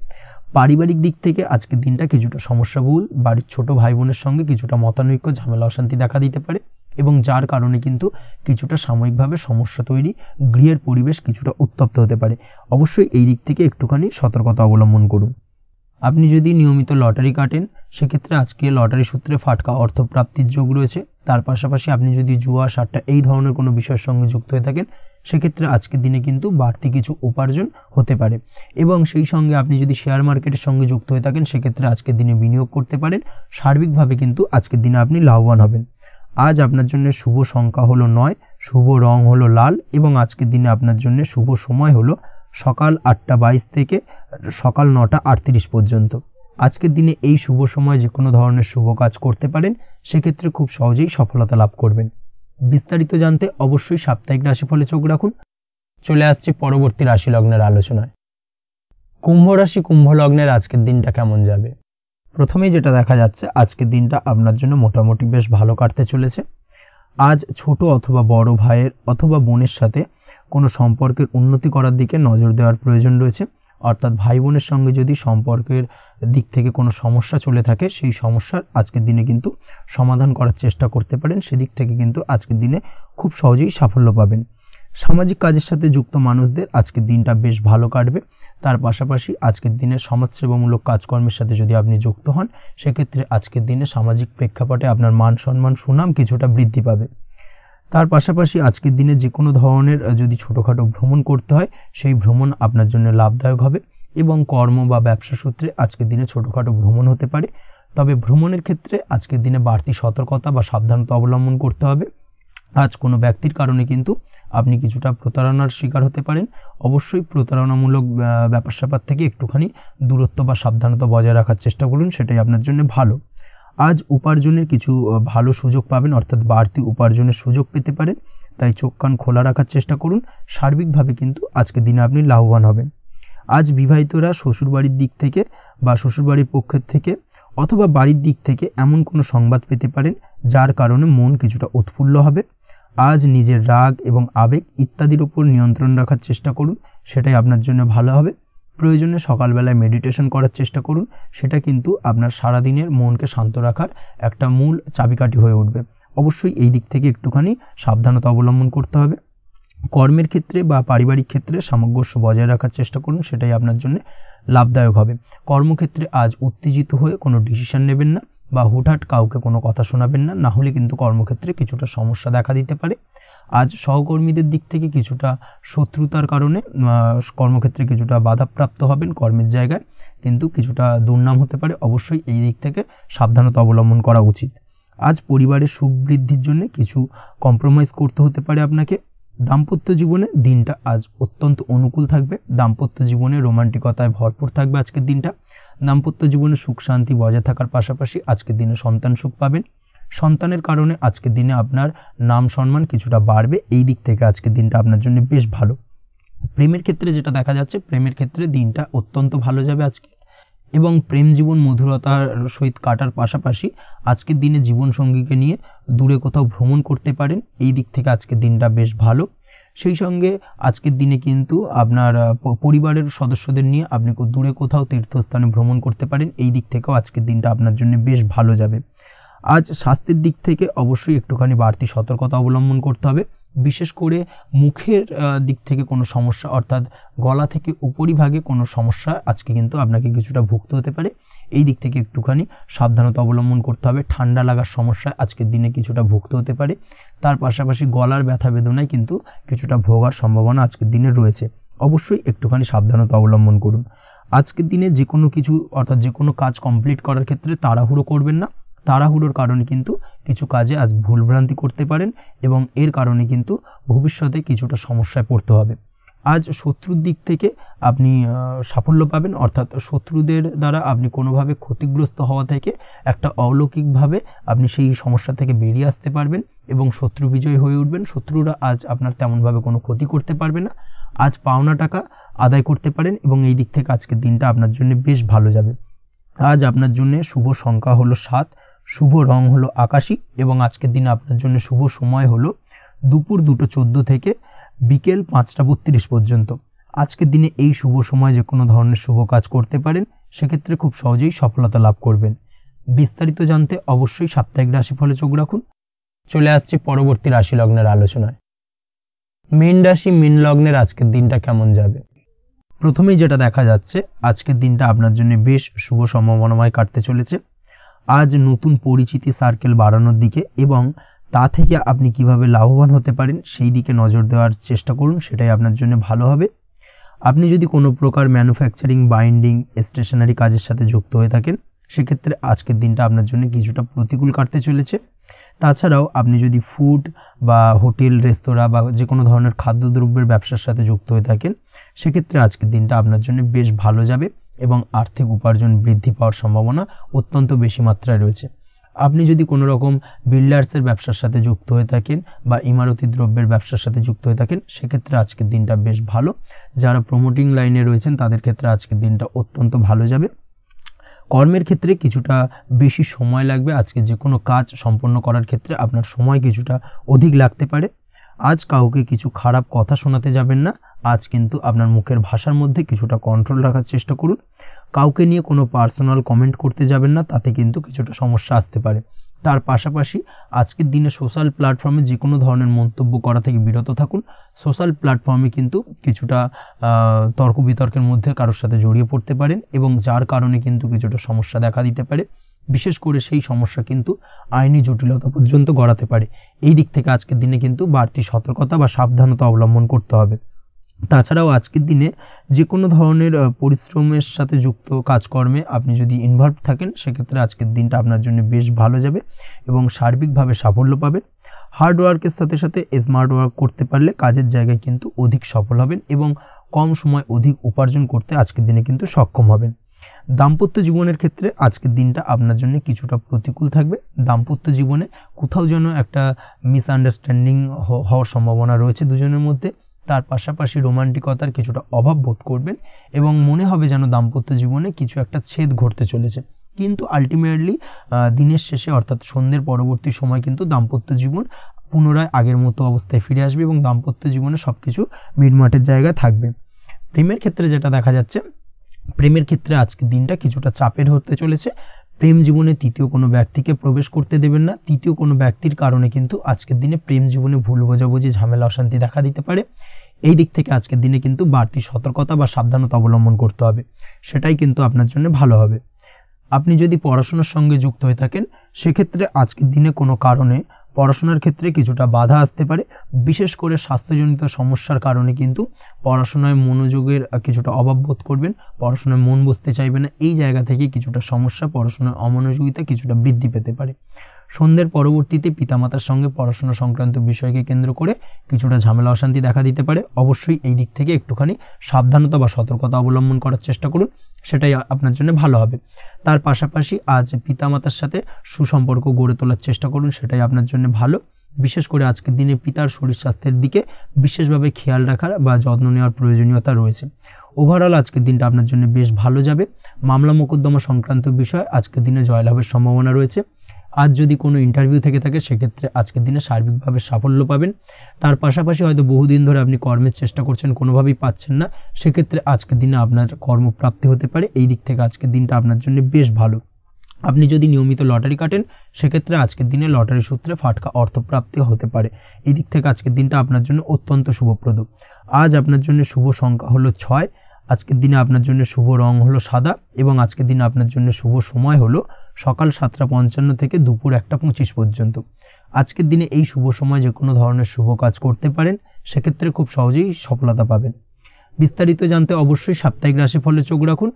Speaker 1: পারিবারিক দিক থেকে আজকের দিনটা কিছুটা সমস্যাবহুল, বাড়ির ছোট ভাই বোনের সঙ্গে কিছুটা মতানৈক্য, ঝামেলা অশান্তি দেখা দিতে পারে এবং যার কারণে কিন্তু কিছুটা সাময়িকভাবে সমস্যা তৈরি, গৃহের পরিবেশ কিছুটা উত্তপ্ত হতে পারে। অবশ্যই এই দিক থেকে একটুখানি সতর্কতা অবলম্বন করুন। আপনি যদি নিয়মিত লটারি কাটেন সেক্ষেত্রে আজকে লটারি সূত্রে ফাটকা অর্থপ্রাপ্তির যোগ রয়েছে। তার পাশাপাশি আপনি যদি জুয়া, সাট্টা এই ধরনের কোনো বিষয়ের সঙ্গে যুক্ত হয়ে থাকেন সেক্ষেত্রে আজকের দিনে কিন্তু বাড়তি কিছু উপার্জন হতে পারে এবং সেই সঙ্গে আপনি যদি শেয়ার মার্কেটের সঙ্গে যুক্ত হয়ে থাকেন সেক্ষেত্রে আজকের দিনে বিনিয়োগ করতে পারেন। সার্বিকভাবে কিন্তু আজকের দিনে আপনি লাভবান হবেন। আজ আপনার জন্য শুভ সংখ্যা হলো 9, শুভ রং হলো লাল এবং আজকের দিনে আপনার জন্য শুভ সময় হলো সকাল 8টা 22 থেকে সকাল 9টা 38 পর্যন্ত। আজকের দিনে এই শুভ সময় যে কোনো ধরনের শুভ কাজ করতে পারেন, সেক্ষেত্রে খুব সহজেই সফলতা লাভ করবেন। বিস্তারিত জানতে অবশ্যই সাপ্তাহিক রাশিফলে চোখ রাখুন। চলে আসছে পরবর্তী রাশি লগ্নের আলোচনায়। কুম্ভ রাশি, কুম্ভ লগ্নের আজকের দিনটা কেমন যাবে? প্রথমেই যেটা দেখা যাচ্ছে আজকের দিনটা আপনার জন্য মোটামুটি বেশ ভালো কাটতে চলেছে। আজ ছোট অথবা বড় ভাইয়ের অথবা বোনের সাথে কোনো সম্পর্কের উন্নতি করার দিকে নজর দেওয়ার প্রয়োজন রয়েছে। অর্থাৎ ভাই বোনের সঙ্গে যদি সম্পর্কের দিক থেকে কোনো সমস্যা চলে থাকে সেই সমস্যার আজকের দিনে কিন্তু সমাধান করার চেষ্টা করতে পারেন। সেদিক থেকে কিন্তু আজকের দিনে খুব সহজেই সাফল্য পাবেন। সামাজিক কাজের সাথে যুক্ত মানুষদের আজকের দিনটা বেশ ভালো কাটবে। তার পাশাপাশি আজকের দিনে সমাজসেবামূলক কাজকর্মের সাথে যদি আপনি যুক্ত হন সেক্ষেত্রে আজকের দিনে সামাজিক প্রেক্ষাপটে আপনার মান সম্মান সুনাম কিছুটা বৃদ্ধি পাবে। তার পাশাপাশি আজকের দিনে যে কোনো ধরনের যদি ছোটোখাটো ভ্রমণ করতে হয় সেই ভ্রমণ আপনার জন্য লাভদায়ক হবে এবং কর্ম বা ব্যবসা সূত্রে আজকের দিনে ছোটোখাটো ভ্রমণ হতে পারে। তবে ভ্রমণের ক্ষেত্রে আজকের দিনে বাড়তি সতর্কতা বা সাবধানতা অবলম্বন করতে হবে। আজ কোনো ব্যক্তির কারণে কিন্তু আপনি কিছুটা প্রতারণার শিকার হতে পারেন। অবশ্যই প্রতারণামূলক ব্যাপার স্যাপার থেকে একটুখানি দূরত্ব বা সাবধানতা বজায় রাখার চেষ্টা করুন, সেটাই আপনার জন্য ভালো। আজ উপার্জনের কিছু ভালো সুযোগ পাবেন, অর্থাৎ বাড়তি উপার্জনের সুযোগ পেতে পারেন, তাই চোখ কান খোলা রাখার চেষ্টা করুন। সার্বিকভাবে কিন্তু আজকের দিনে আপনি লাভবান হবেন। আজ বিবাহিতরা শ্বশুরবাড়ির দিক থেকে বা শ্বশুরবাড়ির পক্ষের থেকে অথবা বাড়ির দিক থেকে এমন কোনো সংবাদ পেতে পারেন যার কারণে মন কিছুটা উৎফুল্ল হবে। আজ নিজের রাগ এবং আবেগ ইত্যাদির উপর নিয়ন্ত্রণ রাখার চেষ্টা করুন, সেটাই আপনার জন্য ভালো হবে। প্রয়োজনে সকালবেলায় মেডিটেশন করার চেষ্টা করুন, সেটা কিন্তু আপনার সারাদিনের মনকে শান্ত রাখার একটা মূল চাবিকাঠি হয়ে উঠবে। অবশ্যই এই দিক থেকে একটুখানি সাবধানতা অবলম্বন করতে হবে। কর্মের ক্ষেত্রে বা পারিবারিক ক্ষেত্রে সামঞ্জস্য বজায় রাখার চেষ্টা করুন, সেটাই আপনার জন্য লাভদায়ক হবে। কর্মক্ষেত্রে আজ উত্তেজিত হয়ে কোনো ডিসিশন নেবেন না বা হুটহাট কাউকে কোনো কথা শোনাবেন না, না হলে কিন্তু কর্মক্ষেত্রে কিছুটা সমস্যা দেখা দিতে পারে। আজ সহকর্মীদের দিক থেকে কিছুটা শত্রুতার কারণে কর্মক্ষেত্রে কিছুটা বাধাপ্রাপ্ত হবেন, কর্মের জায়গায় কিন্তু কিছুটা দুর্নাম হতে পারে। অবশ্যই এই দিক থেকে সাবধানতা অবলম্বন করা উচিত। আজ পরিবারের সুখ বৃদ্ধির জন্য কিছু কম্প্রোমাইজ করতে হতে পারে আপনাকে। দাম্পত্য জীবনে দিনটা আজ অত্যন্ত অনুকূল থাকবে। দাম্পত্য জীবনে রোমান্টিকতায় ভরপুর থাকবে আজকের দিনটা। দাম্পত্য জীবনে সুখ শান্তি বজায় থাকার পাশাপাশি আজকের দিনে সন্তান সুখ পাবেন। সন্তানের কারণে আজকের দিনে আপনার নাম সম্মান কিছুটা বাড়বে, এই দিক থেকে আজকের দিনটা আপনার জন্য বেশ ভালো। প্রেমের ক্ষেত্রে যেটা দেখা যাচ্ছে, প্রেমের ক্ষেত্রে দিনটা অত্যন্ত ভালো যাবে আজকে এবং প্রেম জীবন মধুরতার সহিত কাটার পাশাপাশি আজকের দিনে জীবনসঙ্গীকে নিয়ে দূরে কোথাও ভ্রমণ করতে পারেন, এই দিক থেকে আজকের দিনটা বেশ ভালো। সেই সঙ্গে আজকের দিনে কিন্তু আপনার পরিবারের সদস্যদের নিয়ে আপনি দূরে কোথাও তীর্থস্থানে ভ্রমণ করতে পারেন, এই দিক থেকেও আজকের দিনটা আপনার জন্য বেশ ভালো যাবে। আজ স্বাস্থ্যের দিক থেকে অবশ্যই একটুখানি বাড়তি সতর্কতা অবলম্বন করতে হবে। বিশেষ করে মুখের দিক থেকে কোনো সমস্যা, অর্থাৎ গলা থেকে উপরিভাগে কোনো সমস্যা আজকে কিন্তু আপনাকে কিছুটা ভুগতে হতে পারে, এই দিক থেকে একটুখানি সাবধানতা অবলম্বন করতে হবে। ঠান্ডা লাগার সমস্যা আজকের দিনে কিছুটা ভুগতে হতে পারে। তার পাশাপাশি গলার ব্যথা বেদনায় কিন্তু কিছুটা ভোগার সম্ভাবনা আজকের দিনে রয়েছে। অবশ্যই একটুখানি সাবধানতা অবলম্বন করুন। আজকের দিনে যে কোনো কিছু অর্থাৎ যে কোনো কাজ কমপ্লিট করার ক্ষেত্রে তাড়াহুড়ো করবেন না। তাড়াহুড়োর কারণে কিন্তু কিছু কাজে আজ ভুলভ্রান্তি করতে পারেন এবং এর কারণে কিন্তু ভবিষ্যতে কিছুটা সমস্যায় পড়তে হবে। আজ শত্রুর দিক থেকে আপনি সাফল্য পাবেন, অর্থাৎ শত্রুদের দ্বারা আপনি কোনোভাবে ক্ষতিগ্রস্ত হওয়া থেকে একটা অলৌকিকভাবে আপনি সেই সমস্যা থেকে বেরিয়ে আসতে পারবেন এবং শত্রু বিজয় হয়ে উঠবেন। শত্রুরা আজ আপনার তেমনভাবে কোনো ক্ষতি করতে পারবে না। আজ পাওনা টাকা আদায় করতে পারেন এবং এই দিক থেকে আজকের দিনটা আপনার জন্য বেশ ভালো যাবে। আজ আপনার জন্য শুভ সংখ্যা হলো 7, শুভ রং হলো আকাশী এবং আজকের দিনে আপনার জন্য শুভ সময় হলো দুপুর 2:14 থেকে বিকেল 5:32 পর্যন্ত। আজকের দিনে এই শুভ সময় যে কোনো ধরনের শুভ কাজ করতে পারেন, সেক্ষেত্রে খুব সহজেই সফলতা লাভ করবেন। বিস্তারিত জানতে অবশ্যই সাপ্তাহিক রাশিফলে চোখ রাখুন। চলে আসছে পরবর্তী রাশি লগ্নের আলোচনায়। মীন রাশি মীন লগ্নের আজকের দিনটা কেমন যাবে? প্রথমেই যেটা দেখা যাচ্ছে, আজকের দিনটা আপনার জন্য বেশ শুভ সম্ভাবনাময় কাটতে চলেছে। আজ নতুন পরিচিতি সার্কেল বাড়ানোর দিকে এবং তা থেকে আপনি কিভাবে লাভবান হতে পারেন সেই দিকে নজর দেওয়ার চেষ্টা করুন, সেটাই আপনার জন্য ভালো হবে। আপনি যদি কোনো প্রকার ম্যানুফ্যাকচারিং, বাইন্ডিং, স্টেশনারি কাজের সাথে যুক্ত হয়ে থাকেন, সেক্ষেত্রে আজকের দিনটা আপনার জন্য কিছুটা প্রতিকূল কাটতে চলেছে। তাছাড়াও আপনি যদি ফুড বা হোটেল, রেস্তোরাঁ বা যে কোনো ধরনের খাদ্যদ্রব্যের ব্যবসার সাথে যুক্ত হয়ে থাকেন, সেক্ষেত্রে আজকের দিনটা আপনার জন্য বেশ ভালো যাবে এবং আর্থিক উপার্জন বৃদ্ধি পাওয়ার সম্ভাবনা অত্যন্ত বেশি মাত্রায় রয়েছে। আপনি যদি কোনো রকম বিল্ডার্সের ব্যবসার সাথে যুক্ত হয়ে থাকেন বা ইমারতি দ্রব্যের ব্যবসার সাথে যুক্ত হয়ে থাকেন, সেক্ষেত্রে আজকের দিনটা বেশ ভালো। যারা প্রমোটিং লাইনে রয়েছেন তাদের ক্ষেত্রে আজকের দিনটা অত্যন্ত ভালো যাবে। কর্মের ক্ষেত্রে কিছুটা বেশি সময় লাগবে। আজকে যে কোনো কাজ সম্পন্ন করার ক্ষেত্রে আপনার সময় কিছুটা অধিক লাগতে পারে। আজ কাউকে কিছু খারাপ কথা শোনাতে যাবেন না। আজ কিন্তু আপনার মুখের ভাষার মধ্যে কিছুটা কন্ট্রোল রাখার চেষ্টা করুন। কাউকে নিয়ে কোনো পার্সোনাল কমেন্ট করতে যাবেন না, তাতে কিন্তু কিছুটা সমস্যা আসতে পারে। তার পাশাপাশি আজকের দিনে সোশ্যাল প্ল্যাটফর্মে যে কোনো ধরনের মন্তব্য করা থেকে বিরত থাকুন। সোশ্যাল প্ল্যাটফর্মে কিন্তু কিছুটা তর্ক বিতর্কের মধ্যে কারোর সাথে জড়িয়ে পড়তে পারেন এবং যার কারণে কিন্তু কিছুটা সমস্যা দেখা দিতে পারে। বিশেষ করে সেই সমস্যা কিন্তু আইনি জটিলতা পর্যন্ত গড়াতে পারে। এই দিক থেকে আজকের দিনে কিন্তু বাড়তি সতর্কতা বা সাবধানতা অবলম্বন করতে হবে। তাছাড়াও আজকের দিনে যে কোনো ধরনের পরিশ্রমের সাথে যুক্ত কাজকর্মে আপনি যদি ইনভলভ থাকেন, সেক্ষেত্রে আজকের দিনটা আপনার জন্য বেশ ভালো যাবে এবং সার্বিকভাবে সাফল্য পাবেন। হার্ড ওয়ার্কের সাথে সাথে স্মার্ট ওয়ার্ক করতে পারলে কাজের জায়গায় কিন্তু অধিক সফল হবেন এবং কম সময় অধিক উপার্জন করতে আজকের দিনে কিন্তু সক্ষম হবেন। দাম্পত্য জীবনের ক্ষেত্রে আজকের দিনটা আপনার জন্য কিছুটা প্রতিকূল থাকবে। দাম্পত্য জীবনে কোথাও যেন একটা মিসআন্ডারস্ট্যান্ডিং হওয়ার সম্ভাবনা রয়েছে দুজনের মধ্যে। তার পাশাপাশি রোমান্টিকতার কিছুটা অভাব বোধ করবেন এবং মনে হবে যেন দাম্পত্য জীবনে কিছু একটা ছেদ ঘটতে চলেছে। কিন্তু আলটিমেটলি দিনের শেষে অর্থাৎ সন্ধ্যের পরবর্তী সময় কিন্তু দাম্পত্য জীবন পুনরায় আগের মতো অবস্থায় ফিরে আসবে এবং দাম্পত্য জীবনে সবকিছু মিটমাটের জায়গায় থাকবে। প্রেমের ক্ষেত্রে যেটা দেখা যাচ্ছে, প্রেমের ক্ষেত্রে আজকের দিনটা কিছুটা চাপের হতে চলেছে। প্রেম জীবনে তৃতীয় কোনো ব্যক্তিকে প্রবেশ করতে দেবেন না। তৃতীয় কোনো ব্যক্তির কারণে কিন্তু আজকের দিনে প্রেম জীবনে ভুল বোঝাবুঝি, ঝামেলা, অশান্তি দেখা দিতে পারে। এই দিক থেকে আজকের দিনে কিন্তু বাড়তি সতর্কতা বা সাবধানতা অবলম্বন করতে হবে, সেটাই কিন্তু আপনার জন্য ভালো হবে। আপনি যদি পড়াশোনার সঙ্গে যুক্ত হয়ে থাকেন, সেক্ষেত্রে আজকের দিনে কোনো কারণে পড়াশোনার ক্ষেত্রে কিছুটা বাধা আসতে পারে। বিশেষ করে স্বাস্থ্যজনিত সমস্যার কারণে কিন্তু পড়াশোনায় মনোযোগের কিছুটা অভাব বোধ করবেন, পড়াশোনায় মন বসতে চাইবে না। এই জায়গা থেকে কিছুটা সমস্যা, পড়াশোনার অমনোযোগিতা কিছুটা বৃদ্ধি পেতে পারে। সন্ধ্যের পরবর্তীতে পিতামাতার সঙ্গে পড়াশোনা সংক্রান্ত বিষয়কে কেন্দ্র করে কিছুটা ঝামেলা, অশান্তি দেখা দিতে পারে। অবশ্যই এই দিক থেকে একটুখানি সাবধানতা বা সতর্কতা অবলম্বন করার চেষ্টা করুন, সেটাই আপনার জন্য ভালো হবে। তার পাশাপাশি আজ পিতামাতার সাথে সুসম্পর্ক গড়ে তোলার চেষ্টা করুন, সেটাই আপনার জন্য ভালো। বিশেষ করে আজকের দিনে পিতার শরীর স্বাস্থ্যের দিকে বিশেষভাবে খেয়াল রাখার বা যত্ন নেওয়ার প্রয়োজনীয়তা রয়েছে। ওভারঅল আজকের দিনটা আপনার জন্য বেশ ভালো যাবে। মামলা মোকদ্দমা সংক্রান্ত বিষয় আজকের দিনে জয়লাভের সম্ভাবনা রয়েছে। আজ যদি কোনো ইন্টারভিউ থেকে থাকে, সেক্ষেত্রে আজকের দিনে সার্বিকভাবে সাফল্য পাবেন। তার পাশাপাশি হয়তো বহুদিন ধরে আপনি কর্মের চেষ্টা করছেন, কোনোভাবেই পাচ্ছেন না, সেক্ষেত্রে আজকের দিনে আপনার কর্মপ্রাপ্তি হতে পারে। এই দিক থেকে আজকের দিনটা আপনার জন্য বেশ ভালো। আপনি যদি নিয়মিত লটারি কাটেন, সেক্ষেত্রে আজকের দিনে লটারি সূত্রে ফাটকা অর্থপ্রাপ্তি হতে পারে। এই দিক থেকে আজকের দিনটা আপনার জন্য অত্যন্ত শুভপ্রদ। আজ আপনার জন্য শুভ সংখ্যা হলো 6। আজকের দিনে আপনার জন্য শুভ রং হলো সাদা এবং আজকের দিনে আপনার জন্য শুভ সময় হলো সকাল 7:55 থেকে দুপুর 1:25 পর্যন্ত। আজকের দিনে এই শুভ সময় যে কোনো ধরনের শুভ কাজ করতে পারেন, সেক্ষেত্রে খুব সহজেই সফলতা পাবেন। বিস্তারিত জানতে অবশ্যই সাপ্তাহিক রাশিফলে চোখ রাখুন।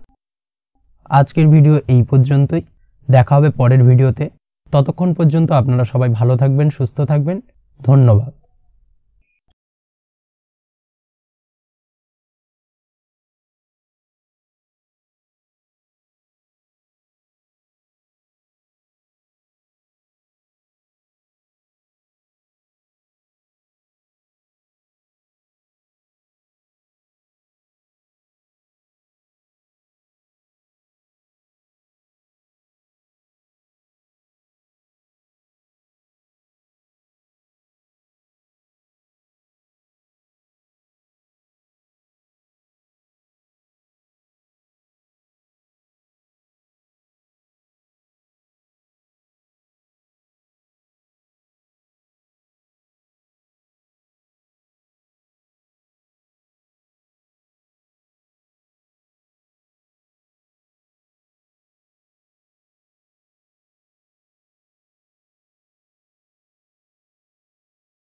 Speaker 1: আজকের ভিডিও এই পর্যন্তই, দেখা হবে পরের ভিডিওতে। ততক্ষণ পর্যন্ত আপনারা সবাই ভালো থাকবেন, সুস্থ থাকবেন। ধন্যবাদ।